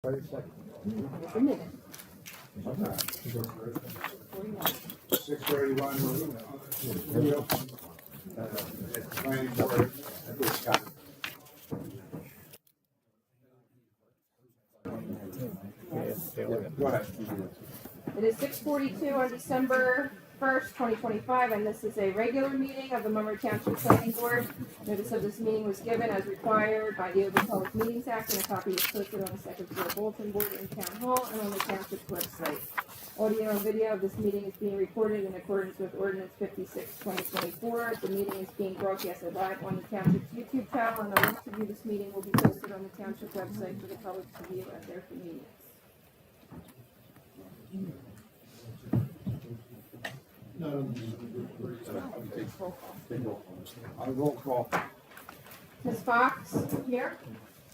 It's a minute. 6:31. At the planning board at this time. Go ahead. It is 6:42 on December 1st, 2025, and this is a regular meeting of the Monroe Township Planning Board. Notice of this meeting was given as required by the Open Public Meetings Act, and a copy is posted on the second floor bulletin board in Town Hall and on the Township's website. Audio and video of this meeting is being recorded in accordance with Ordinance 56/2024. The meeting is being broadcasted live on the Township's YouTube channel, and a link to view this meeting will be posted on the Township website for the public to view at their convenience. Roll call. Ms. Fox? Here.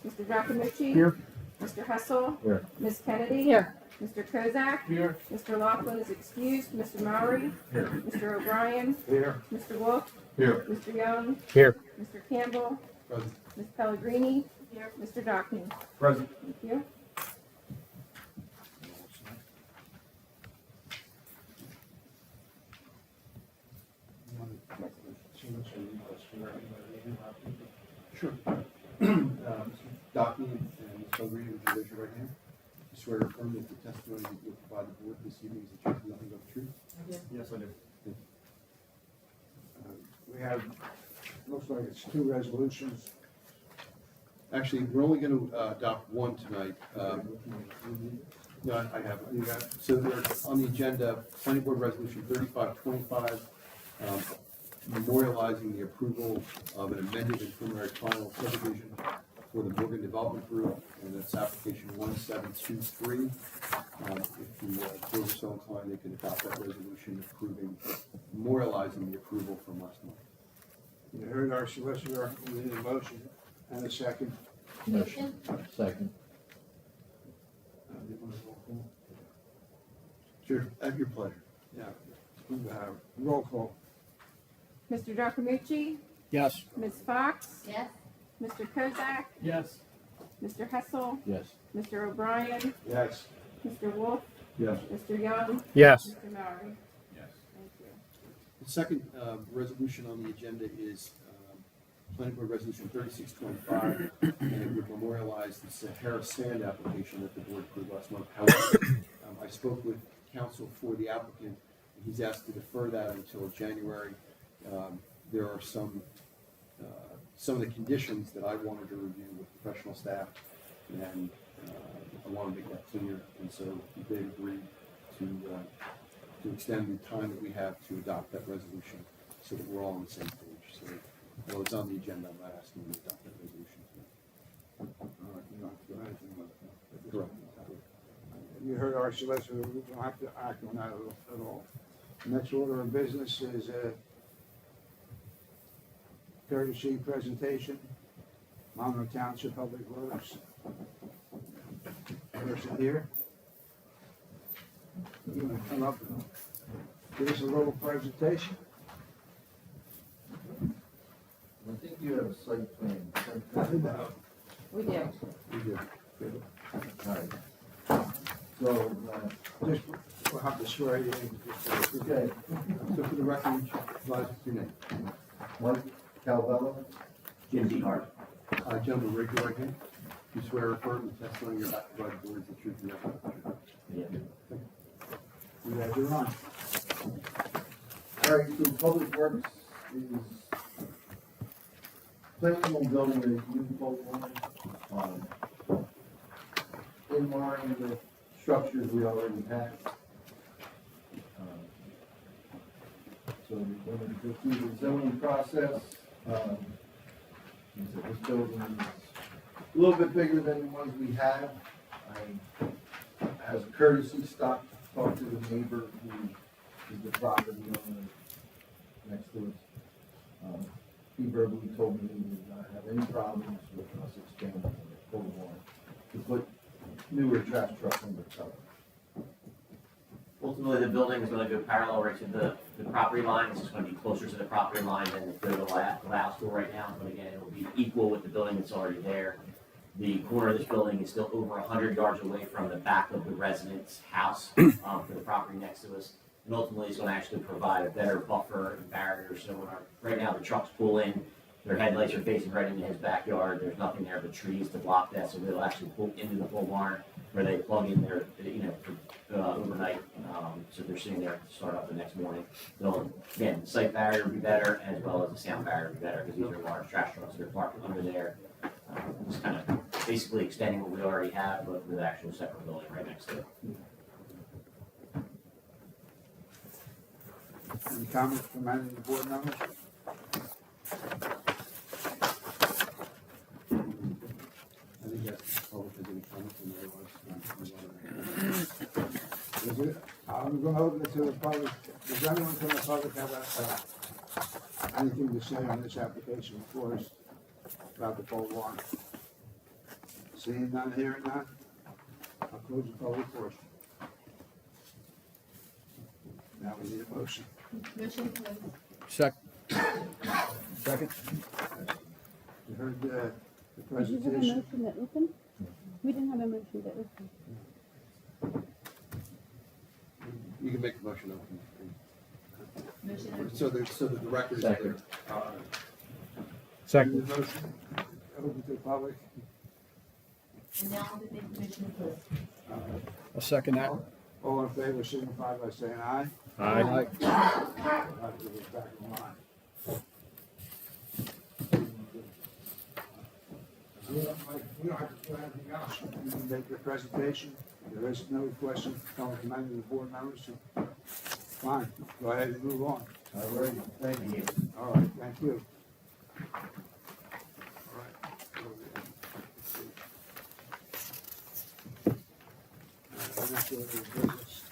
Mr. Giacomucci? Here. Mr. Hessel? Here. Ms. Kennedy? Here. Mr. Kozak? Here. Mr. Laughlin is excused. Mr. Mowry? Here. Mr. O'Brien? Here. Mr. Wolf? Here. Mr. Young? Here. Mr. Campbell? Present. Ms. Pellegrini? Here. Mr. Dockney? Present. Thank you. Sure. Document and Ms. Pellegrini, would you raise your right hand? You swear or affirm that the testimony that you will provide the board this evening is the truth and nothing but the truth? Yes, I do. We have, looks like it's two resolutions. Actually, we're only going to adopt one tonight. No, I have it. You got it? So there's on the agenda, Planning Board Resolution 3525, memorializing the approval of an amended and preliminary final subdivision for the Morgan Development Group, and that's application 1723. If the board is so inclined, they could adopt that resolution approving, memorializing the approval from last month. You heard our solicitor, we need a motion and a second. Motion. Second. Sure, at your pleasure. Yeah. Roll call. Mr. Giacomucci? Yes. Ms. Fox? Yes. Mr. Kozak? Yes. Mr. Hessel? Yes. Mr. O'Brien? Yes. Mr. Wolf? Yes. Mr. Young? Yes. Mr. Mowry? Yes. Thank you. The second resolution on the agenda is Planning Board Resolution 3625, and it would memorialize the Sahara Sand application that the board approved last month. However, I spoke with counsel for the applicant, and he's asked to defer that until January. There are some of the conditions that I wanted to review with professional staff, and I want to make that clear, and so they agreed to extend the time that we have to adopt that resolution so that we're all on the same page. So, although it's on the agenda, I'm not asking you to adopt that resolution tonight. Correct. You heard our solicitor, we don't have to act on that at all. Next order of business is a courtesy presentation, Monroe Township Public Works. Person here. You want to come up and give us a little presentation? I think you have a site plan. We do. We do. Alright. So, Just, we'll have to swear you in. okay, So for the record, provide us with your name. Mark Calvello. Jim D. Hart. Gentlemen, raise your right hand. You swear or affirm the testimony you're about to provide the board is the truth and nothing but the truth. Yeah. You guys are on. Alright, so Public Works is planning on building a new boat line, in line with structures we already have. So we're going to go through the zoning process. This building is a little bit bigger than the ones we have. As a courtesy stop, talk to the neighbor who is the property owner next to us. He verbally told me he did not have any problems with us expanding the pole barn to put newer trash trucks on the cover. Ultimately, the building is going to go parallel right to the property line. It's just going to be closer to the property line than the Laos store right now. But again, it will be equal with the building that's already there. The corner of this building is still over 100 yards away from the back of the resident's house for the property next to us. And ultimately, it's going to actually provide a better buffer and barrier. So when right now the trucks pull in, their headlights are facing right into his backyard. There's nothing there but trees to block that. So they'll actually pull into the pole barn where they plug in their, for, overnight. So they're sitting there to start up the next morning. They'll, again, the site barrier will be better as well as the sound barrier will be better because these are large trash trucks that are parked under there. Just kind of basically extending what we already have, but with an actual separate building right next to it. Any comments from any of the board members? I think that's public, has any comments on the Is it, I'm gonna open it to the public. Does anyone from the public have anything to say on this application before us about the pole barn? Seeing none, hearing none? I'll close the public portion. Now we need a motion. Motion to close. Second. Second. You heard the Did you have a presentation. motion to open? We didn't have a motion to open. You can make a motion open. Motion to So the record is there. Second. The motion, open to the public. And now the big motion to close. I'll second that. All in favor, signify by saying aye. Aye. I'll have to give it back in line. We don't have to do anything else. You can make your presentation. There is no question coming from any of the board members. Fine, go ahead and move on. All right, thank you. All right, thank you. All right. Next order of business.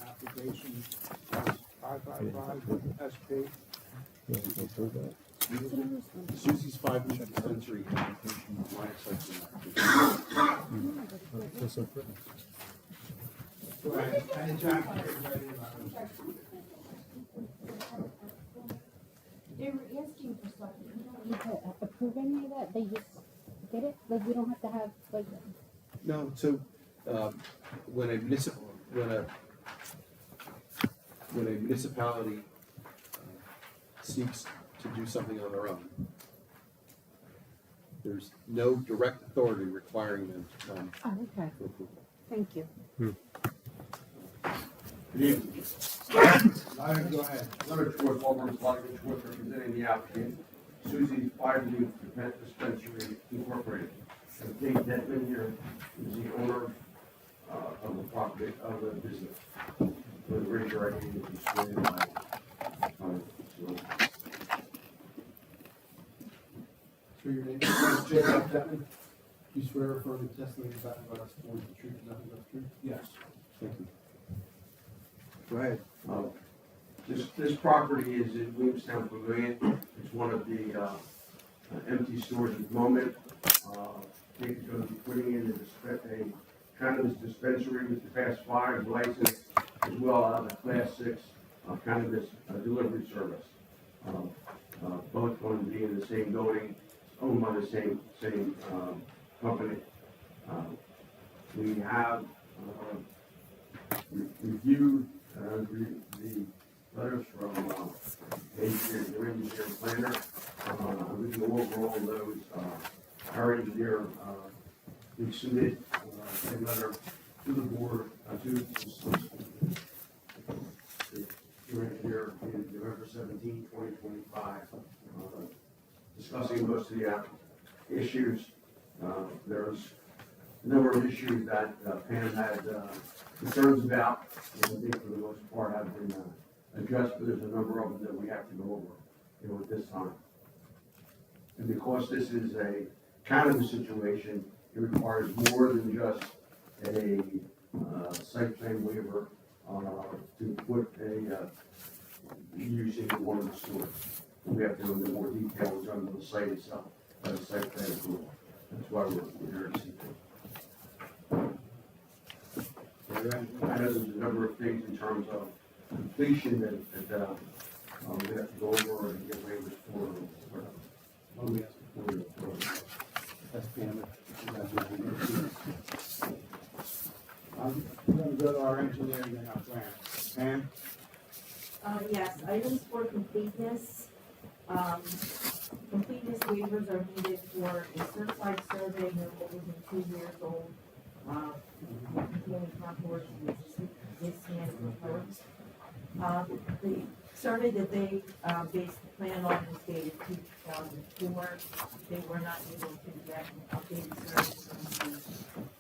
Application 555 SP. Susie's 5 minute dispensary application, line of sight application. Go ahead, anytime you're ready. They were asking for something. You don't need to approve any of that. They just get it. Like we don't have to have like. No, so, when a municipality seeks to do something on their own, there's no direct authority requiring them to come Oh, okay. for approval. Thank you. Good evening. Larry, go ahead. Leonard Schwartz, Walter Schwartz, representing the applicant, Susie's Five Youth Dispensary Incorporated. And Dave Detman here is the owner of the property, of the business. For the ranger, I need to be sworn in by. For your name, Jacob Detman, you swear or affirm the testimony you're about to us for the truth, nothing but the truth? Yes. Thank you. Go ahead. This property is in Williamstown Pavilion. It's one of the empty stores at the moment. Dave's going to be putting in a cannabis dispensary with the Class 5 license, as well as a Class 6 cannabis delivery service. Both going to be in the same building, owned by the same company. We have reviewed the letters from the engineer planner. We go over all those. Our engineer, we submitted a letter to the board, to your engineer in November 17, 2025, discussing most of the issues. There's a number of issues that Pam had concerns about, and I think for the most part have been addressed, but there's a number of them that we have to go over, at this time. And because this is a cannabis situation, it requires more than just a site plan waiver to put a use into one of the stores. We have to go into more detail in terms of the site itself, the site plan approval. That's why we're here to see it. I know there's a number of things in terms of completion that we have to go over and get waivers for. go to our engineer and then our plan. Pam? Yes, items for completeness. Completeness waivers are needed for a certified survey no older than 2 years old. Containing contours and existing and proposed. The survey that they, based the plan on was dated 2004. They were not able to get an updated survey from the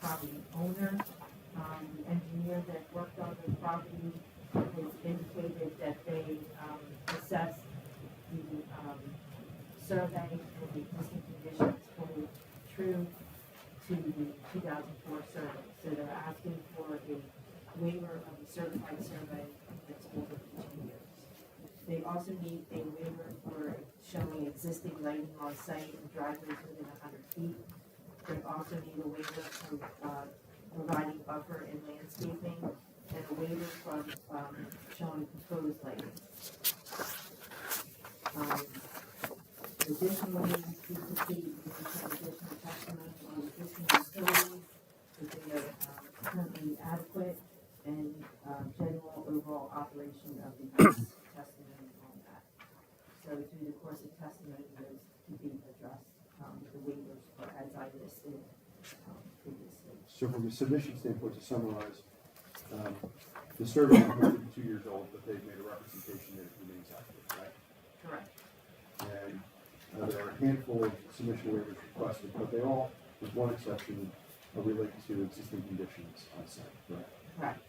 property owner. The engineer that worked on the property has indicated that they, assessed the, survey and the existing conditions hold true to the 2004 survey. So they're asking for a waiver of the certified survey that's older than 2 years. They also need a waiver for showing existing lighting on site and driveways within 100 feet. They also need a waiver for, providing buffer and landscaping, and a waiver from, showing proposed lighting. Additionally, we complete some additional testimony on existing utilities, that they are currently adequate, and general overall operation of the bus testimony on that. So through the course of testimony, those to be addressed, the waivers are as I listed previously. So from a submission standpoint, to summarize, the survey is 102 years old, but they've made a representation that it remains active, right? Correct. And there are a handful of submission waivers requested, but they all, with one exception, are related to existing conditions on site, correct? Correct.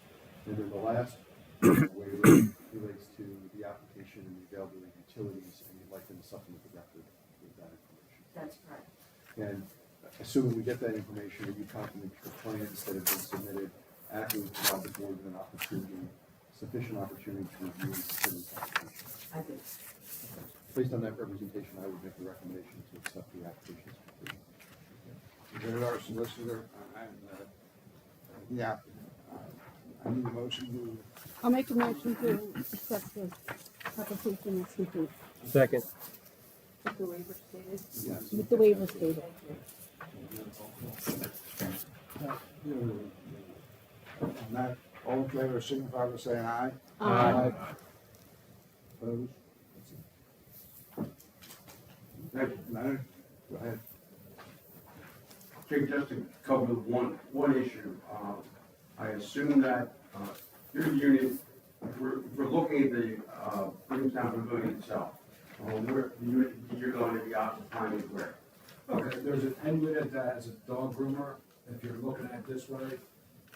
And then the last waiver relates to the application and the availability of utilities, and you'd like them to supplement the record with that information. That's correct. And assuming we get that information, are you confident the plans that have been submitted accurately provide the board with an opportunity, sufficient opportunity to review and consider this application? I do. Based on that representation, I would make the recommendation to accept the application as complete. There's our solicitor and, yeah. I need a motion to, I'll make a motion to accept the application as complete, Second. With the waiver stated. Yes. with the waiver stated. on that, all in favor, signify by saying aye. Aye. Opposed? Thank you. Leonard, go ahead. Jake, just to cover one issue, I assume that, your unit, if we're looking at the, Williamstown Pavilion itself, where the unit you're going to be occupying is where? Okay, there's an end unit that has a dog groomer. If you're looking at it this way,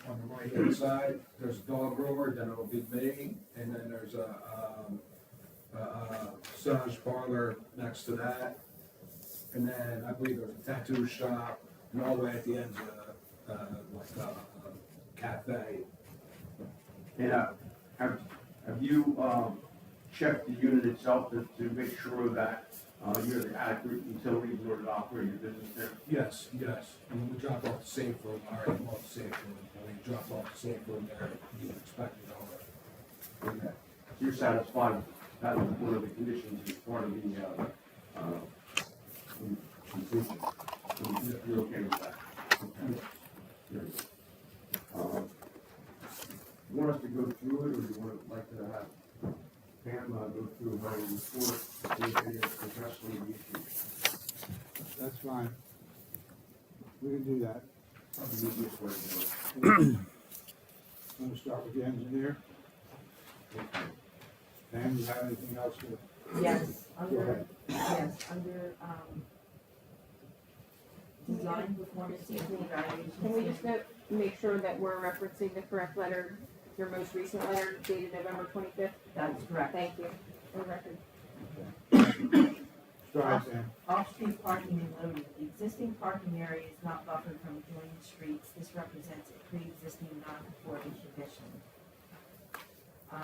on the right hand side, there's a dog groomer, then it'll be me, and then there's a massage parlor next to that. And then I believe there's a tattoo shop, and all the way at the end's like a cafe. And, have you, checked the unit itself to make sure that, you have the adequate utilities in order to operate your business there? Yes, yes. And when we drop off the safe room, I already bought the safe room. When we drop off the safe room there, you expect it all. Okay. So you're satisfied that was one of the conditions as part of the, completion? So you're okay with that? Okay. Very good. You want us to go through it, or you want to like to have Pam, go through her report, address some of the issues? That's fine. We can do that. Probably the easiest way to do it. I'm gonna start with the engineer. Dan, you have anything else to? Yes, Go under, ahead. yes, under, design performance safety evaluation. Can we just note, make sure that we're referencing the correct letter, your most recent letter dated November 25th? That's correct. Thank you, for the record. Go ahead, Dan. Off-street parking and loading. The existing parking area is not buffered from adjoining streets. This represents a pre-existing non-conforming condition.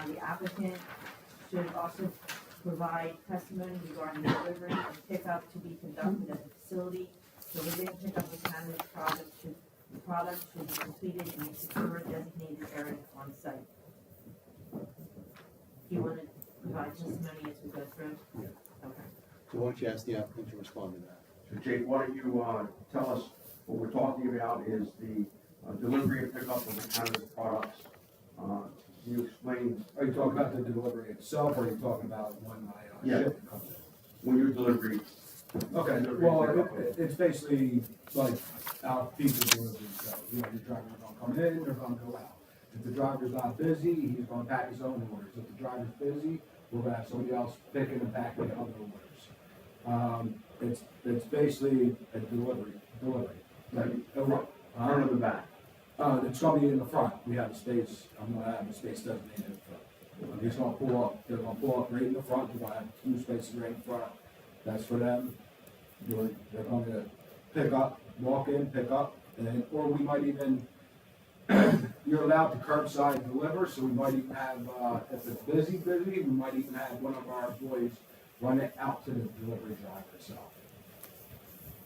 The applicant should also provide testimony regarding delivery and pickup to be conducted at the facility. So within pickup of cannabis the product should be completed in a secure designated area on site. Do you want to provide testimony as we go through? Yeah. Okay. So why don't you ask the applicant to respond to that? So Jake, why don't you, tell us what we're talking about is the, delivery and pickup of the cannabis products Can you explain, Are you talking about the delivery itself, or are you talking about when my Yeah. shipment comes in? when your delivery, Okay, well, it's basically like our pizza deliveries go, you know, your driver's gonna come in, they're gonna go out. If the driver's not busy, he's gonna pack his own orders. If the driver's busy, we're gonna have somebody else picking and packing the other orders. It's basically a delivery. Like, front of the back? it's gonna be in the front, we have a space, I'm gonna have a space designated in the front. He's gonna pull up, they're gonna pull up right in the front, we're gonna have 2 spaces right in front, that's for them. They're gonna pick up, walk in, pick up, and, or we might even, you're allowed to curbside deliver, so we might even have, if it's busy, we might even have one of our employees run it out to the delivery driver itself.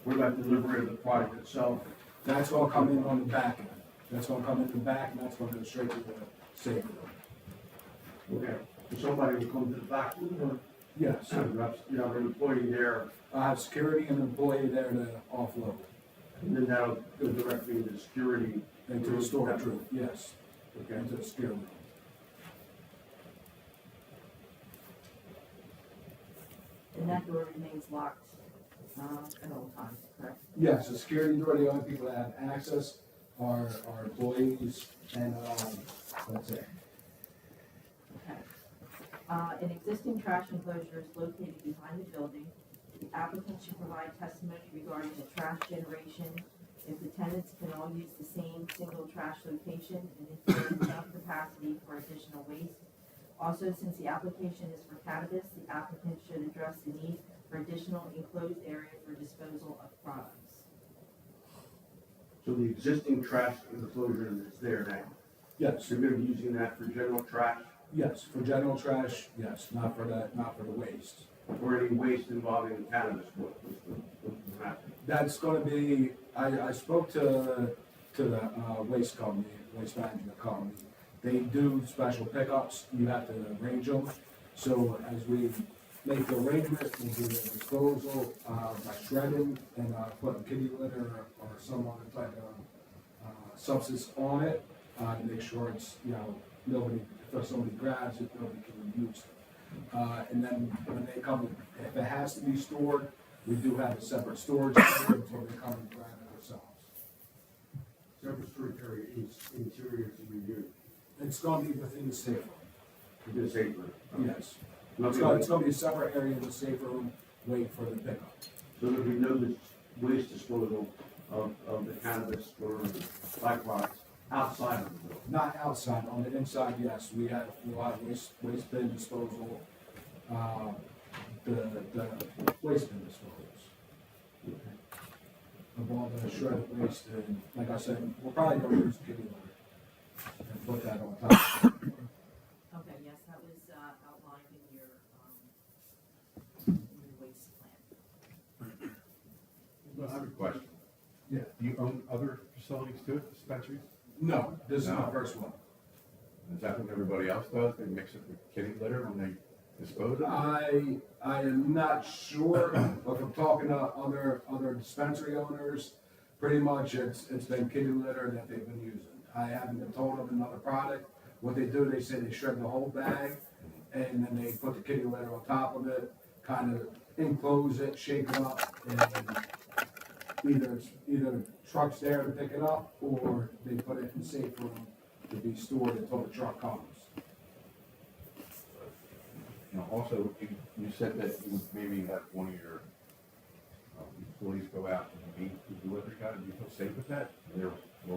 What about delivery of the product itself? That's gonna come in on the back end, that's gonna come in the back, and that's gonna go straight to the safe room. Okay, so somebody will come to the back, you Yes, have an employee there, I have security and an employee there to offload and then that'll go directly into security. into the storage room, yes, Okay, into the secure room. And that door remains locked, at all times, correct? Yes, the security door, the only people that have access are employees, and, that's it. Okay. An existing trash enclosure is located behind the building. The applicant should provide testimony regarding the trash generation, if the tenants can all use the same single trash location, and if there is enough capacity for additional waste. Also, since the application is for cannabis, the applicant should address the need for additional enclosed area for disposal of products. so the existing trash enclosure that's there now, Yes, so you're gonna be using that for general trash yes, for general trash, yes, not for the waste. or any waste involving cannabis, what's the happen? That's gonna be, I spoke to the, waste company, waste management company. They do special pickups, you have to arrange them. So as we make the arrangement, we do the disposal, by shredding and, putting kitty litter or some other type of, substance on it, to make sure it's, you know, nobody, if somebody grabs it, nobody can use it. And then when they come, if it has to be stored, we do have a separate storage area until they come and grab it ourselves. Separate storage area is interior to be used, It's gonna be within the safe room, to be safer. yes. It's Nothing gonna, like, it's gonna be a separate area in the safe room, wait for the pickup. so there'll be no waste disposal of the cannabis or byproducts outside of the building. Not outside, on the inside, yes, we have a lot of waste bin disposal, the waste bin disposals. Of all the shredded waste, and like I said, we're probably gonna use kitty litter and put that on top. Okay, yes, that was, outlined in your waste plan. Well, I have a question. Yeah. Do you own other facilities too, dispensaries? No, this is my No. first one. Is that what everybody else does? They mix it with kitty litter when they dispose of it? I am not sure, but from talking to other dispensary owners, pretty much it's been kitty litter that they've been using. I haven't been told of another product. What they do, they say they shred the whole bag, and then they put the kitty litter on top of it, kind of enclose it, shake it up, and either truck's there to pick it up, or they put it in safe room to be stored until the truck comes. You know, also, you said that you would maybe have one of your employees go out and meet the delivery guy. Do you feel safe with that?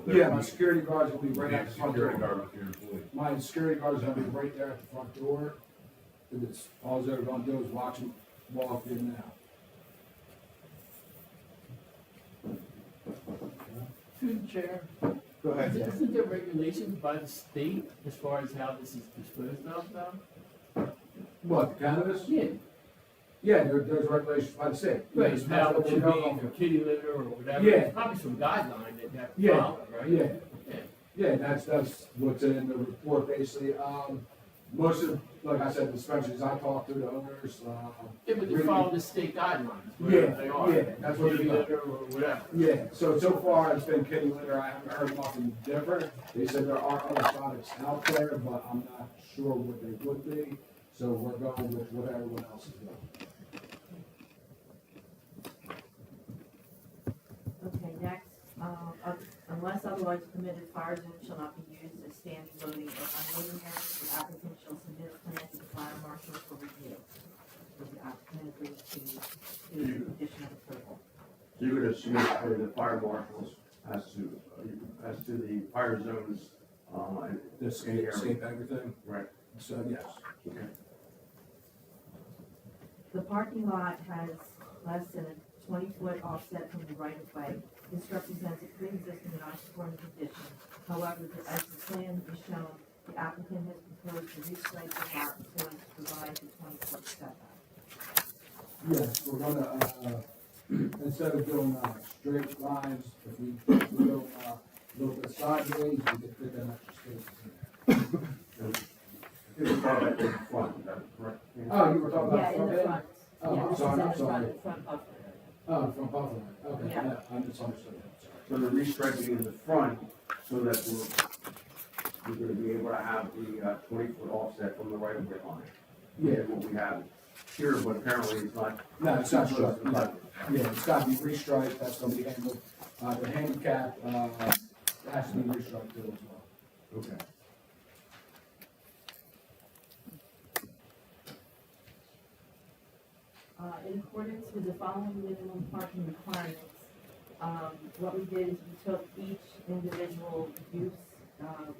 Yeah, my security guards will be right at the front Security door. guard with your employee. My security guards will be right there at the front door. And it's, all they're gonna do is watch them walk in and out. Through the chair, Go ahead. isn't there regulations by the state as far as how this is disposed of now? What, the cannabis? Yeah, Yeah, there's regulations by the state. right, Yes, it's how that's it what should we're be going for for. kitty litter or whatever. Yeah. There's probably some guideline that you have to Yeah, follow, right? yeah. Yeah. Yeah, that's what's in the report basically. most of, like I said, dispensaries, I talked to the owners, Yeah, but they really- follow the state guidelines, wherever Yeah, they are. yeah, that's what Kitty they are. litter or whatever. yeah, so far it's been kitty litter, I haven't heard nothing different. They said there are other products out there, but I'm not sure what they would be, so we're going with what everyone else is doing. Okay, next, unless otherwise permitted, fire zone shall not be used as standing loading or unloading areas. The applicant shall submit a plan to the fire marshal for review. Does the applicant agree to the condition of approval? So you're gonna submit to the fire marshals as to the fire zones, and The escape everything, right, so yes. okay. The parking lot has less than a 20-foot offset from the right of way. This represents a pre-existing non-conforming condition. However, as the plan is shown, the applicant has proposed to restripe the lot so as to provide the 20-foot setback. Yes, we're gonna, instead of doing, straight lines, if we go, a little bit sideways, we can fit that extra spaces in there. This is part of the front, is that correct? Oh, you were talking about Yeah, in front the end? front. Oh, Yeah, I'm this is sorry, in I'm the sorry. front buffer. Oh, from Buffalo, okay, Yeah. yeah, I misunderstood that, sorry. So the restriping in the front, so that we're gonna be able to have the 20-foot offset from the right of way line. Yeah, What we have here, but apparently it's not. no, it's not striped, It's not- yeah, it's gotta be restriped, that's gonna be handled, the handicap, has to be restriped too as well. Okay. In accordance with the following minimum parking requirements, what we did is we took each individual use,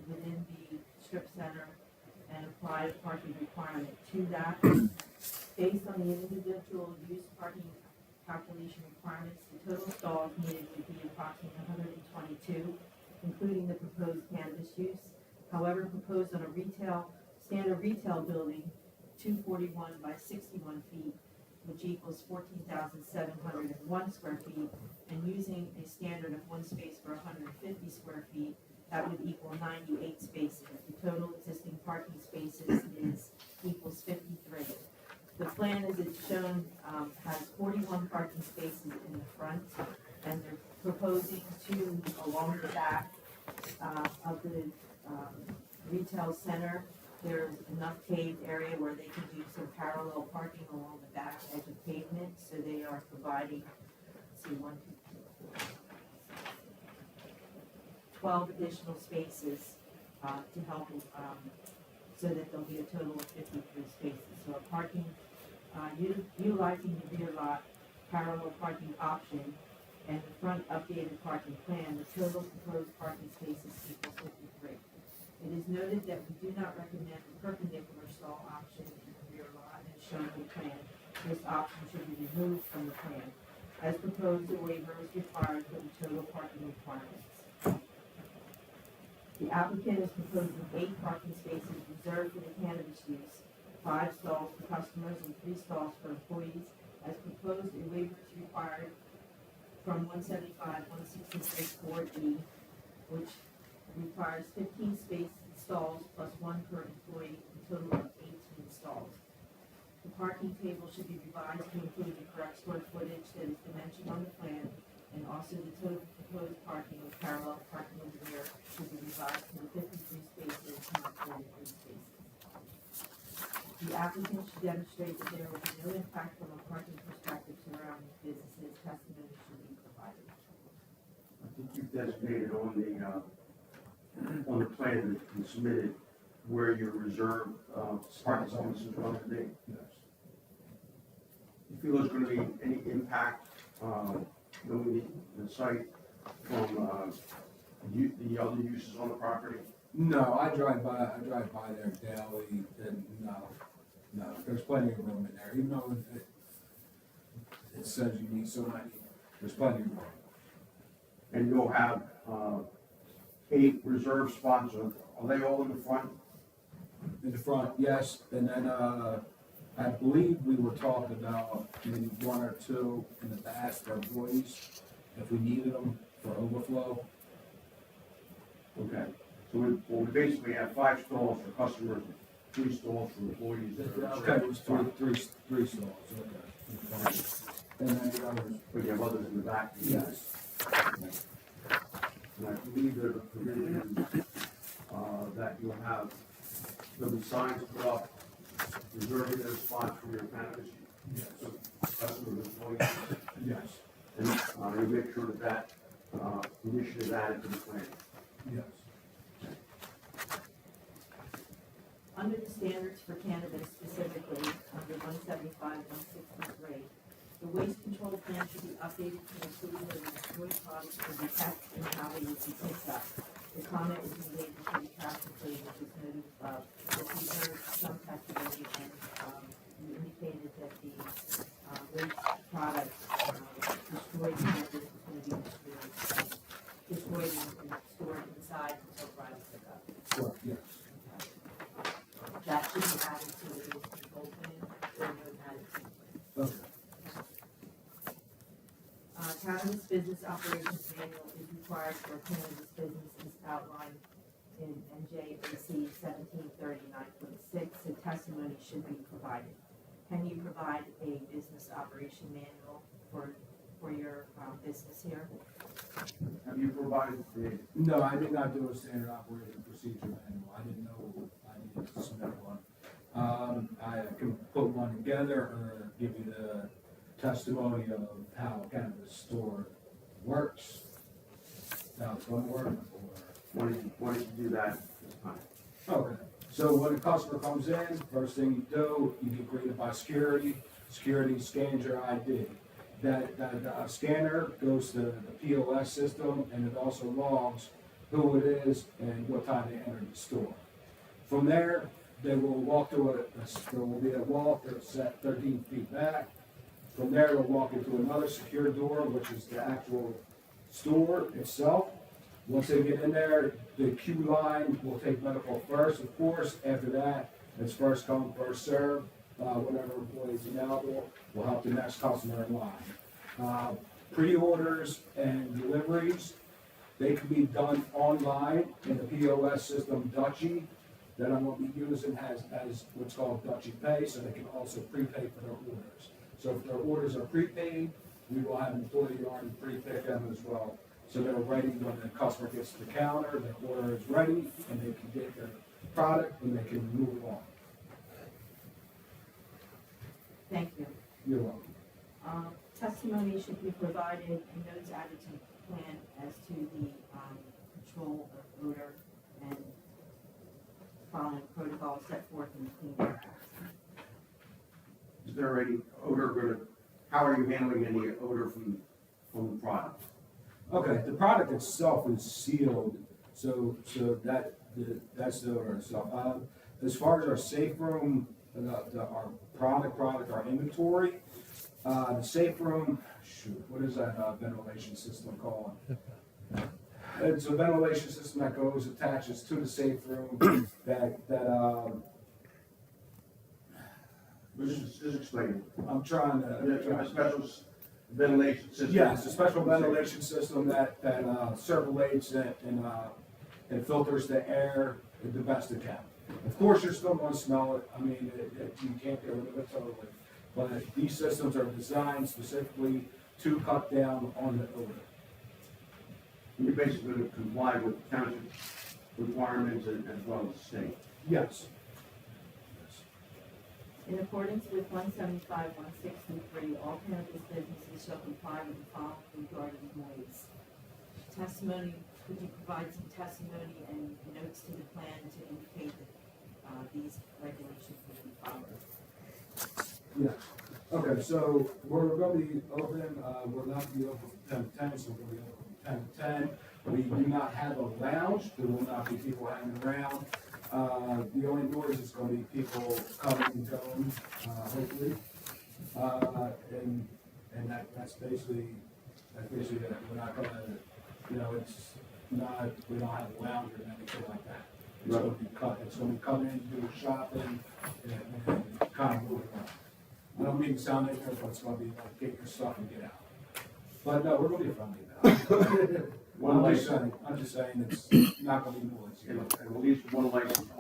within the strip center and applied a parking requirement to that. Based on the individual use parking calculation requirements, the total stalls needed would be approximately 122, including the proposed cannabis use. However, proposed on a standard retail building, 241 by 61 feet, which equals 14,701 square feet, and using a standard of one space for 150 square feet, that would equal 98 spaces. The total existing parking spaces equals 53. The plan as it's shown, has 41 parking spaces in the front, and they're proposing two along the back, of the, retail center. There's enough paved area where they can do some parallel parking along the back edge of pavement, so they are providing, let's see, 12 additional spaces, to help, so that there'll be a total of 53 spaces. So a parking, utilizing the rear lot parallel parking option and the front updated parking plan, the total proposed parking spaces equals 53. It is noted that we do not recommend the perpendicular stall option in the rear lot as shown in the plan. This option should be removed from the plan. As proposed, the waiver is required for the total parking requirements. The applicant is proposing 8 parking spaces reserved for the cannabis use, 5 stalls for customers and 3 stalls for employees. As proposed, a waiver is required from 175, 166, 4E, which requires 15 stalls plus 1 per employee, a total of 18 stalls. The parking table should be revised to include the correct square footage that is dimensioned on the plan, and also the total proposed parking with parallel parking in the rear should be revised to the 53 spaces, not 43 spaces. The applicant should demonstrate that there will be no impact from a parking perspective surrounding businesses. Testimony should be provided. I think you've designated on the plan that's been submitted where your reserve, parking spaces are going to be. Yes. You feel there's gonna be any impact, knowing the site from, the other uses on the property? No, I drive by there daily, and no, there's plenty of room in there, even though it says you need so many, there's plenty of room. And you'll have, 8 reserve spots, are they all in the front? In the front, yes, and then, I believe we were talking about maybe 1 or 2 in the back for employees, if we needed them for overflow. Okay, so we basically have 5 stalls for customers 3 stalls for employees. that are- Okay, it was three stalls, okay. And then the others, But you have others in the back. yes. And I believe there's a provision, that you'll have, there'll be signs put up reserving those spots for your cannabis. So customers, employees, Yes, and, you make sure that that, condition is added to the plan. yes. Under the standards for cannabis specifically, under 175, 163, the waste control plan should be updated to include the destroyed products to be kept and how they would be picked up. The comment is related to the traffic plate, which is noted above. If you heard some testimony and, you indicated that the, waste product, destroyed cannabis is going to be destroyed and stored inside until Friday pickup. Correct, yes. That should be added to the waste control plan, or no added to the plan. Okay. Cannabis business operations manual is required for cannabis business as outlined in NJOC 1739.6. The testimony should be provided. Can you provide a business operation manual for your, business here? Have you provided the, No, I did not do a standard operating procedure manual. I didn't know I needed to submit one. I can put one together or give you the testimony of how a cannabis store works, how it's going to work, or. why don't you do that this time? Okay, so when a customer comes in, first thing you do, you get greeted by security. Security scans your ID. That scanner goes to the POS system, and it also logs who it is and what time they entered the store. From there, they will walk to there will be a wall that's set 13 feet back. From there, they'll walk into another secure door, which is the actual store itself. Once they get in there, the queue line will take medical first, of course. After that, it's first come, first serve. Whatever employee is available will help the next customer in line. Pre-orders and deliveries, they can be done online in the POS system Dutchie that I'm going to be using as what's called Dutchie Pay, so they can also prepay for their orders. So if their orders are prepaid, we will have an employee already pre-pick them as well. So they're ready when the customer gets to the counter, their order is ready, and they can get their product and they can move on. Thank you. You're welcome. Testimony should be provided and notes added to the plan as to the, control of odor and following protocol set forth in the Clean Air Act. Is there any odor going to, how are you handling any odor from the product? Okay, the product itself is sealed, so that's the odor itself. As far as our safe room, our our inventory, the safe room, what is that ventilation system called? It's a ventilation system that attaches to the safe room Just explain. I'm trying You have a to. special ventilation system? Yes, a special ventilation system that circulates and filters the air the best it can. Of course, you're still going to smell it. I mean, you can't get rid of it totally. But these systems are designed specifically to cut down on the odor. You're basically going to comply with township requirements as well as the state. Yes. In accordance with 175, 163, all cannabis businesses shall comply with the following regarding noise. Testimony, could you provide some testimony and notes to the plan to indicate that these regulations will be followed? Yes. Okay, so we're going to be open, we're not going to be open from 10 to 10, so we're going to be open from 10 to 10. We do not have a lounge. There will not be people hanging around. The only noise is going to be people coming and going, hopefully. And that's basically it. We're not going to, it's not, we don't have a lounge or anything like that. It's going to be cut. It's going to come in, do shopping, and kind of move around. I don't mean to sound ignorant, but it's going to be like get your stuff and get out. But no, we're going to be friendly about it. I'm just saying it's not going to be noisy. And at least one licensed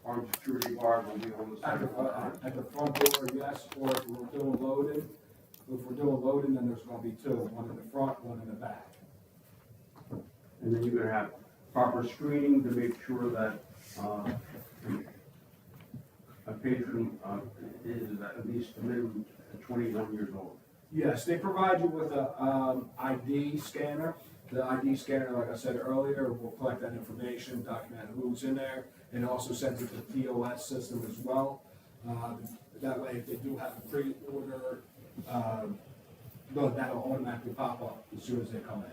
armed security guard will be on the At second floor. at the front door, yes, or if we're doing loading, then there's gonna be two, one in the front, one in the back. And then you're gonna have proper screening to make sure that, a patron, is at least a minimum 21 years old. Yes, they provide you with a, ID scanner. The ID scanner, like I said earlier, will collect that information, document who's in there, and also sends it to the POS system as well. That way, if they do have a pre-order, that'll automatically pop up as soon as they come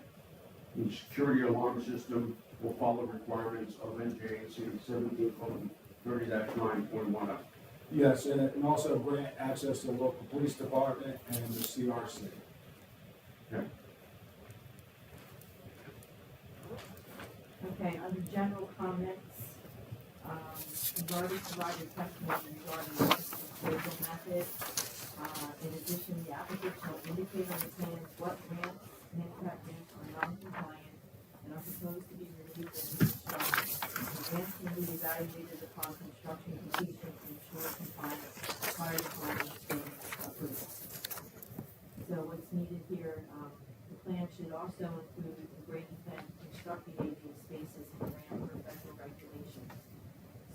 in. The security alarm system will follow requirements of NJAC 17:30-9.10. Yes, and also grant access to the local police department and the CRC. Okay, under general comments, we've already provided testimony regarding the disposal method. In addition, the applicant shall indicate on the plans what ramps, handicap ramps are non-compliant and are proposed to be removed in construction. The ramps can be evaluated upon construction completion to ensure compliance prior to final approval. So what's needed here, the plan should also include the grading plan to construct the ADA spaces and ramp for federal regulations.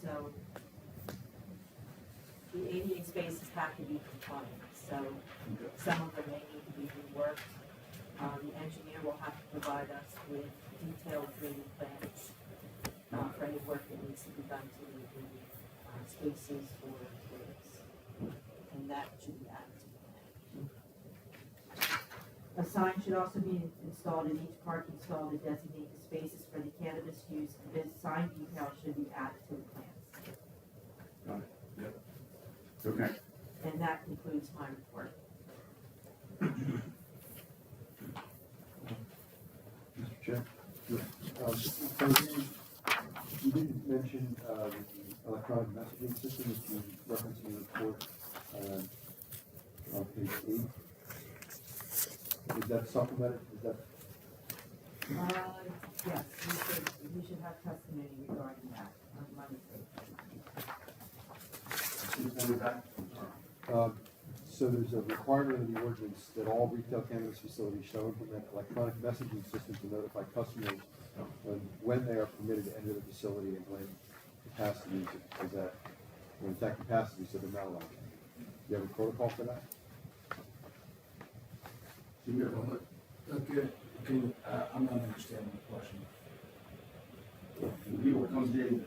So the ADA spaces have to be compliant, so some of them may need to be reworked. The engineer will have to provide us with detailed grading plans for any work that needs to be done to the spaces or grids. And that should be added to the plan. A sign should also be installed in each parking stall to designate the spaces for the cannabis use. This sign detail should be added to the plans. Okay. And that concludes my report. Mr. Chair? So you didn't mention the electronic messaging system that you referenced in the report on page 8. Is that supplemented? Is that? Yes, we should have testimony regarding that on Monday. So there's a requirement in the ordinance that all retail cannabis facilities shall implement electronic messaging system to notify customers when they are permitted to enter the facility and when capacity is at, when it's at capacity, so they're not allowed. Do you have a protocol for that? Okay, I'm not understanding the question. When people comes in,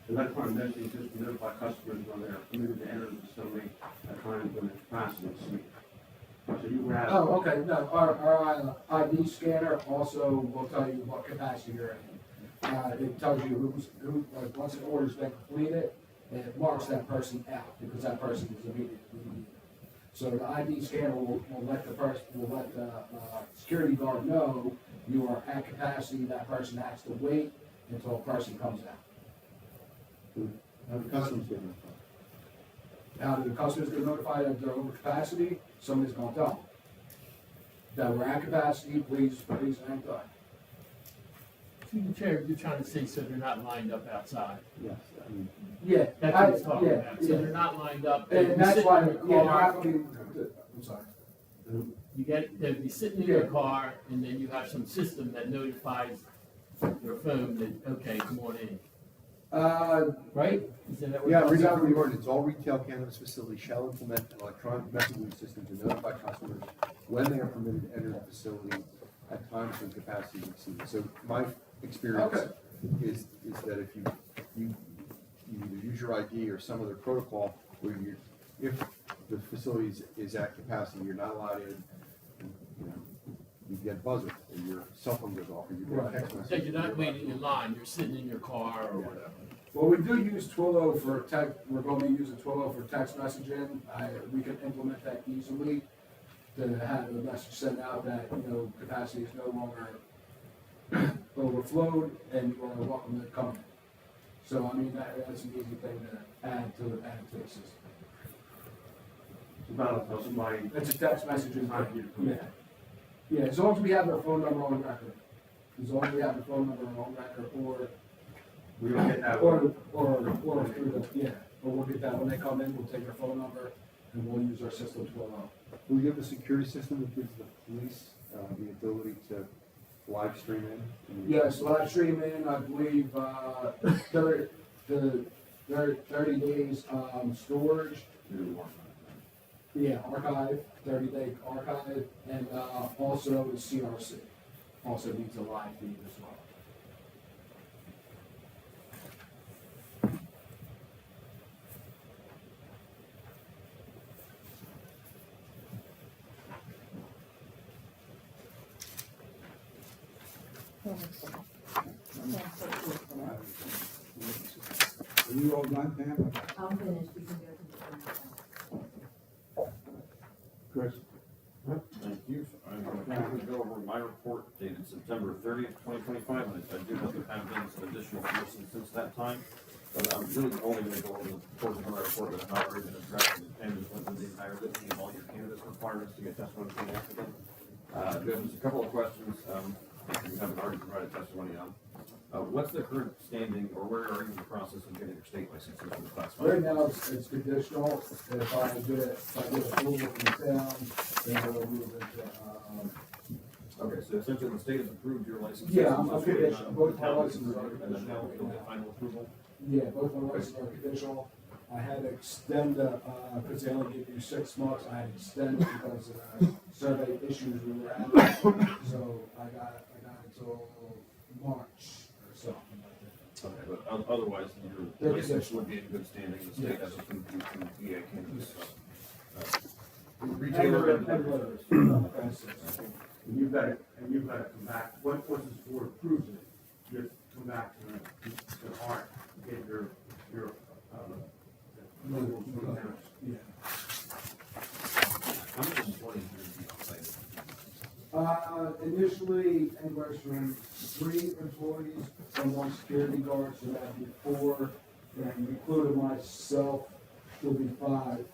electronic messaging system notify customers when they're permitted to enter the facility at times when the capacity is seen. So you would have. Oh, okay, no, our ID scanner also will tell you what capacity you're in. It tells you who, like, once an order's been completed, it marks that person out, because that person is immediately needed. So the ID scanner will let the security guard know you are at capacity, that person has to wait until a person comes out. How do customers get notified? Now, the customers get notified that they're over capacity, somebody's gonna tell them that we're at capacity, please hang tight. Through the chair, you're trying to say so they're not lined up outside. Yes, I mean, Yeah. That's what he's talking yeah, about. So yeah. they're not lined up. And They'd be that's sitting why, in yeah, your they're car. not gonna, I'm sorry. They'd be sitting in your car, and then you have some system that notifies their phone that, okay, come on in, right? Is that what yeah, you're reading talking from the ordinance, all retail cannabis facilities shall implement an electronic messaging system to notify customers when they are permitted to enter the facility at times when capacity is exceeded. So my experience Okay. is that if you either use your ID or some other protocol where if the facility is at capacity, you're not allowed in, you know, you get buzzer, or your cell phone goes off, or you get a Right. text about? message. So you're not waiting in line, you're sitting in your car or whatever. Well, we do use Twilio for text, we're gonna be using Twilio for text messaging. We can implement that easily to have the message sent out that, capacity is no longer overflowed and you're welcome to come. So, I mean, that's an easy thing to add to the system. It's about somebody. It's a text messaging. Not you. Yeah. Yeah, as long as we have their phone number on record. As long as we have the phone number on record, or We don't get that. Or through the, yeah, or we'll get that, when they come in, we'll take their phone number and we'll use our system to allow. Will you have a security system that gives the police, the ability to live stream in? Yes, live streaming, I believe, 30 days, storage, yeah, archive, 30-day archive, and, also the CRC, also needs a live feed as well. Are you all done, Pam? I'm finished, you can go to the. Chris? Thank you. I'm going to go over my report dated September 30th, 2025. And I do know there have been some additional submissions since that time. But I'm really only going to go over the portion of my report that I've already been addressing. And just went through the entire litany of all your cannabis requirements to get testimony from the applicant. There's just a couple of questions you haven't already provided testimony on. What's the current standing, or where are you in the process of getting your state license for the class 5? Right now, it's conditional, if I get approval from the town, then we'll move into, Okay, so essentially the state has approved your license. Yeah, I'm Just okay, waiting yes, on both the town my to licenses approve are it, and then now conditional. you'll get final approval. yeah, both my licenses are conditional. I had to extend, because they only give you 6 months, I had to extend it because of survey issues we were having. So I got until March or something like that. Okay, but otherwise, They're your license conditional. would be in good standing, the state has approved you to be a cannabis. And Retailer. letters, offenses. And you've got to come back, once this board approves it, you have to come back to Art, get your, approval from the town. Yeah. How many employees would be on site? Initially, anywhere from 3 employees and 1 security guard, so that'd be 4, and including myself, will be 5.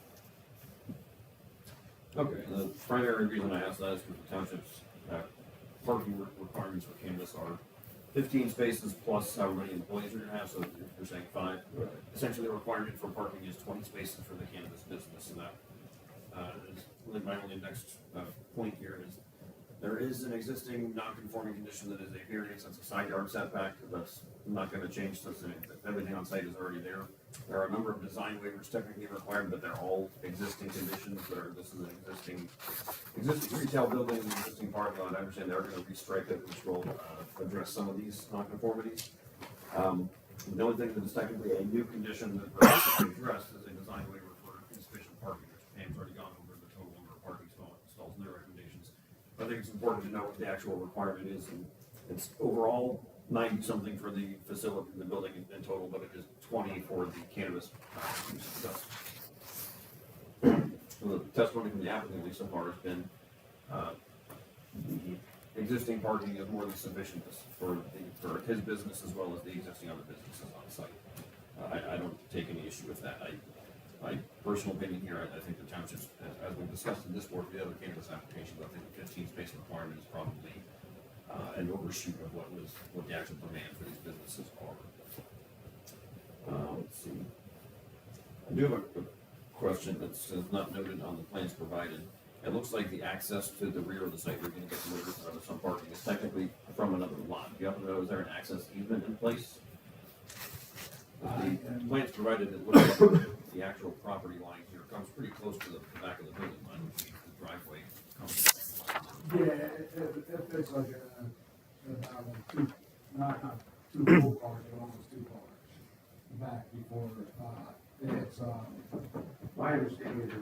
Okay, the primary reason I asked that is because the township's parking requirements for cannabis are 15 spaces plus however many employees you're gonna have, so if you're saying 5. Essentially, the requirement for parking is 20 spaces for the cannabis business, and that is really my only next point here is there is an existing non-conforming condition that is a variance, that's a side yard setback, that's not gonna change, since everything on site is already there. There are a number of design waivers technically required, but they're all existing conditions, this is an existing retail building, an existing parking lot. I understand they're gonna restrike it, which will address some of these non-conformities. The only thing that is technically a new condition that we're asking to address is a design waiver for insufficient parking, which Pam's already gone over the total number of parking stalls and their recommendations. I think it's important to know what the actual requirement is, and it's overall 90 something for the facility, the building in total, but it is 20 for the cannabis use. So the testimony from the applicant, at least so far, has been the existing parking is more than sufficient for his business as well as the existing other businesses on site. I don't take any issue with that. My personal opinion here, I think the townships, as we've discussed in this board for the other cannabis applications, I think the 15 space requirement is probably an overshoot of what the actual demand for these businesses are. Let's see. I do have a question that's not noted on the plans provided. It looks like the access to the rear of the site, we're going to get delivered to some parking, is technically from another lot. Do you happen to know, is there an access easement in place? The plans provided, it looks like the actual property line here comes pretty close to the back of the building line, which means the driveway comes. Yeah, if it's like not 2 full cars, but almost 2 cars back before, it's, My understanding is,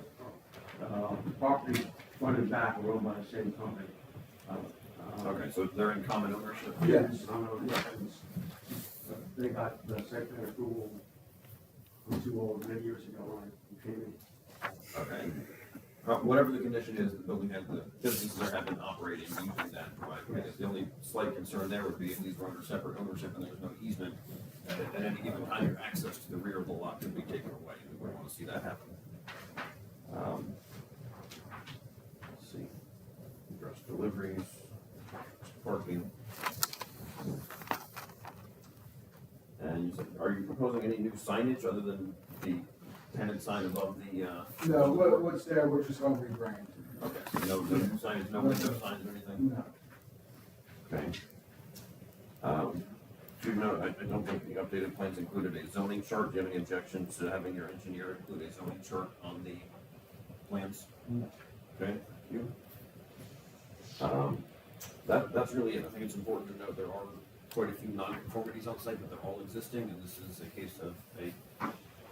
property front and back are owned by the same company. Okay, so they're in common ownership? Yes. They got the site plan approval many years ago when I came in. Okay. Whatever the condition is, the building has, the businesses have been operating using that driveway. I guess the only slight concern there would be if these were under separate ownership and there was no easement, at any given time, your access to the rear of the lot could be taken away. We wouldn't want to see that happen. Let's see. Address deliveries, parking. And are you proposing any new signage other than the tenant sign above the, No, what's there, we're just gonna rebrand. okay, so no new signage, no window signs or anything? No. Okay. Do you know, I don't think the updated plans included a zoning chart. Do you have any objections to having your engineer include a zoning chart on the plans? No. Okay, thank you. That's really it. I think it's important to note there are quite a few non-conformities on site, but they're all existing, and this is a case of a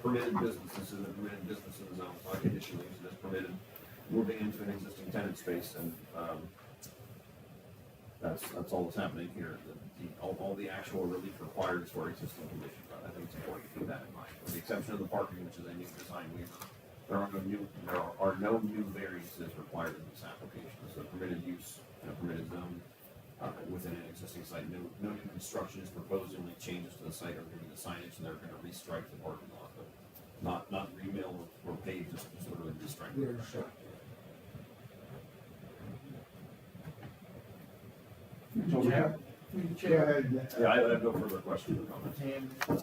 permitted business. This is a permitted business in the zone. By conditional use, it is permitted moving into an existing tenant space, and that's all that's happening here. All the actual relief required is for existing conditions. I think it's important to keep that in mind. With the exception of the parking, which is a new design waiver, there are no new variances required in this application. This is a permitted use in a permitted zone within an existing site. No new construction is proposed. The only changes to the site are going to be the signage, and they're going to restripe the parking lot, but not remill or pave, just literally restripe. Yeah, sure. Chair, through the Go chair. ahead. Yeah, I have no further questions or comments. And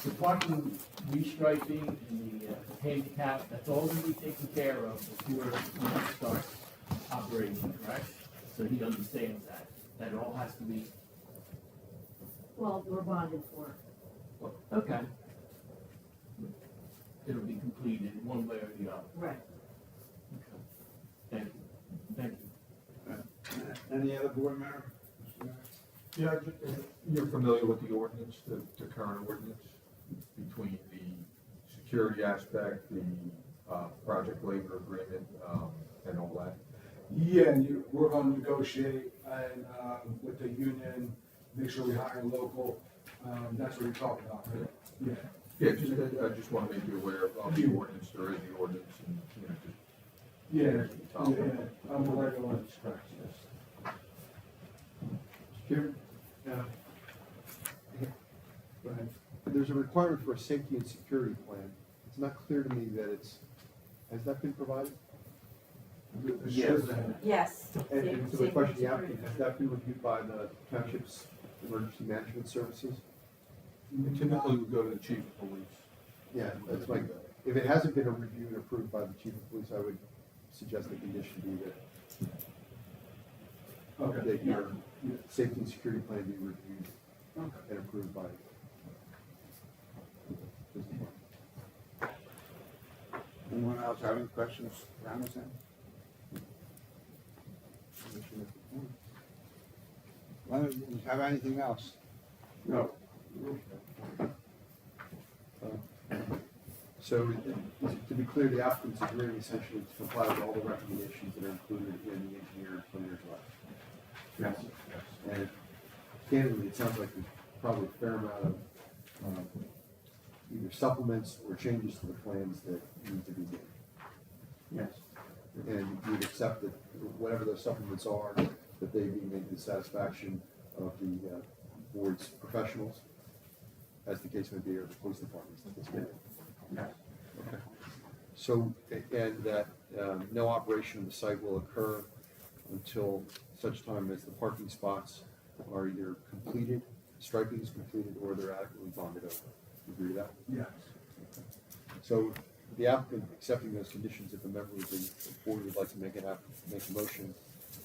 the parking restriping and the handicap, that's all gonna be taken care of before you start operating, correct? So he understands that it all has to be, Well, we're bonded for it. okay. It'll be completed one way or the other. Right. Okay. Thank you. Any other board member? Yeah, you're familiar with the ordinance, the current ordinance, between the security aspect, the project labor agreement, and all that? Yeah, we're gonna negotiate and, with the union, make sure we hire local, that's what you're talking about, right? Yeah. Yeah, I just want to make you aware of the ordinance, there is the ordinance, and, you know, just. Yeah, I'm aware of what it's correct, yes. Chair? Go ahead. There's a requirement for a safety and security plan. It's not clear to me that has that been provided? Yes. Yes. And so the question, yeah, has that been reviewed by the township's emergency management services? Typically, we go to the chief of police. Yeah, that's like, if it hasn't been reviewed and approved by the chief of police, I would suggest the condition be that your safety and security plan be reviewed and approved by. Anyone else have any questions? Ramazan? Well, do you have anything else? No. So, to be clear, the applicant's agreeing essentially to comply with all the recommendations that are included in the engineer planner's letter. Yes. And candidly, it sounds like there's probably a fair amount of either supplements or changes to the plans that need to be made. Yes. And you would accept that whatever those supplements are, that they be made to the satisfaction of the board's professionals, as the case may be, or the police department's the case may be. Yes. Okay. So, and that no operation of the site will occur until such time as the parking spots are either completed, striping is completed, or they're adequately bonded over. You agree with that? Yes. So the applicant accepting those conditions, if a member of the board would like to make a motion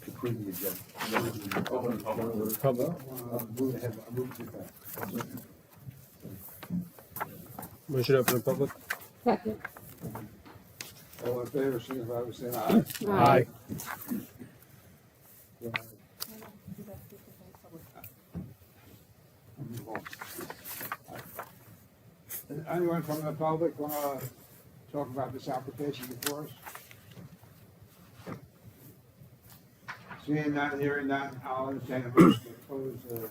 to approve the agenda. Move ahead, move to that. Motion open to public? Second. All in favor, signify by saying aye. Aye. Anyone from the public want to talk about this application before us? Seeing none, hearing none, I'll entertain a motion to close the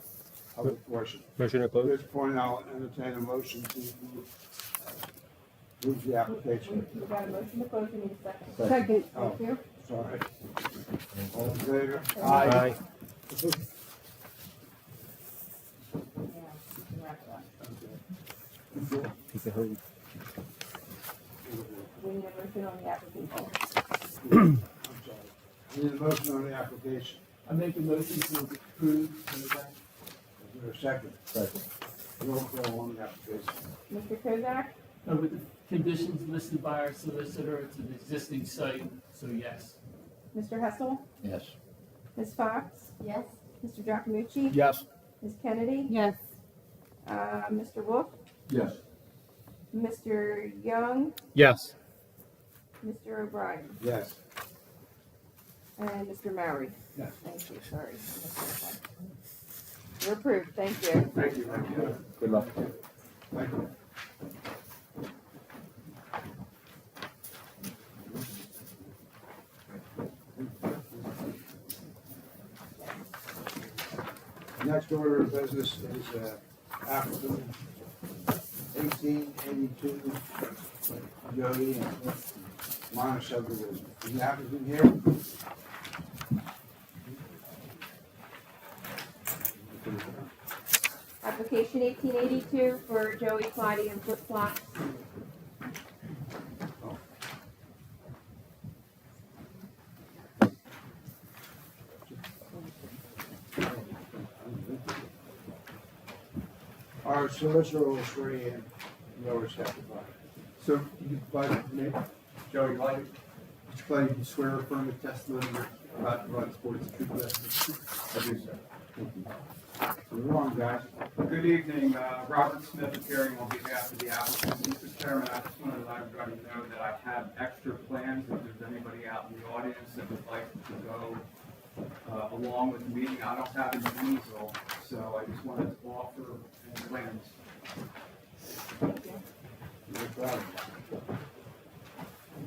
public portion. Motion to At close? this point, I'll entertain a motion to move the application. We got a motion to close, we need a second. Second. Oh. Thank you. Sorry. All in favor? Aye. Piece of hose. We need a motion on the application. I'm sorry. Need a motion on the application. I make a motion to approve, Is there a second? Second. Roll call on the application. Mr. Kozak? With the conditions listed by our solicitor, it's an existing site, so yes. Mr. Hessel? Yes. Ms. Fox? Yes. Mr. Giacomucci? Yes. Ms. Kennedy? Yes. Mr. Wolf? Yes. Mr. Young? Yes. Mr. O'Brien? Yes. And Mr. Mowry? Yes. Thank you, sorry. You're approved, thank you. Thank you, thank you. Good luck. Thank you. Next order of business is applicant 1882 Jody and Smith minor subdivision. Is the applicant here? Application 1882 for Joey Clyde and Flip Flops. Our solicitor will swear you in. You always have to buy. So, you provide your name? Joey Clyde. Mr. Clyde, you swear or affirm the testimony you're about to provide this board is the truth, the truth? I do, sir. Thank you. You're wrong, guys. Good evening, Robert Smith appearing on behalf of the applicant. Mr. Chairman, I just wanted to let everybody know that I have extra plans if there's anybody out in the audience that would like to go along with the meeting. I don't have an easel, so I just wanted to offer plans. No problem.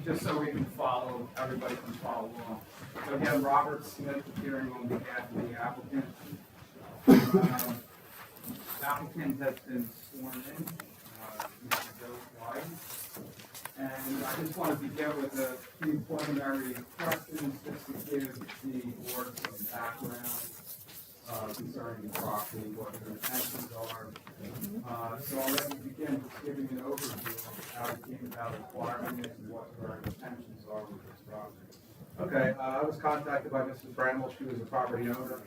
Just so we can follow, everybody can follow along. So again, Robert Smith appearing on behalf of the applicant. Applicant has been sworn in, Mr. Joe White. And I just want to begin with a few preliminary questions just to give the board some background concerning the property, what their intentions are. So I'll let you begin just giving an overview of how we came about acquiring it and what our intentions are with this property. Okay, I was contacted by Mrs. Bramwell. She was a property owner.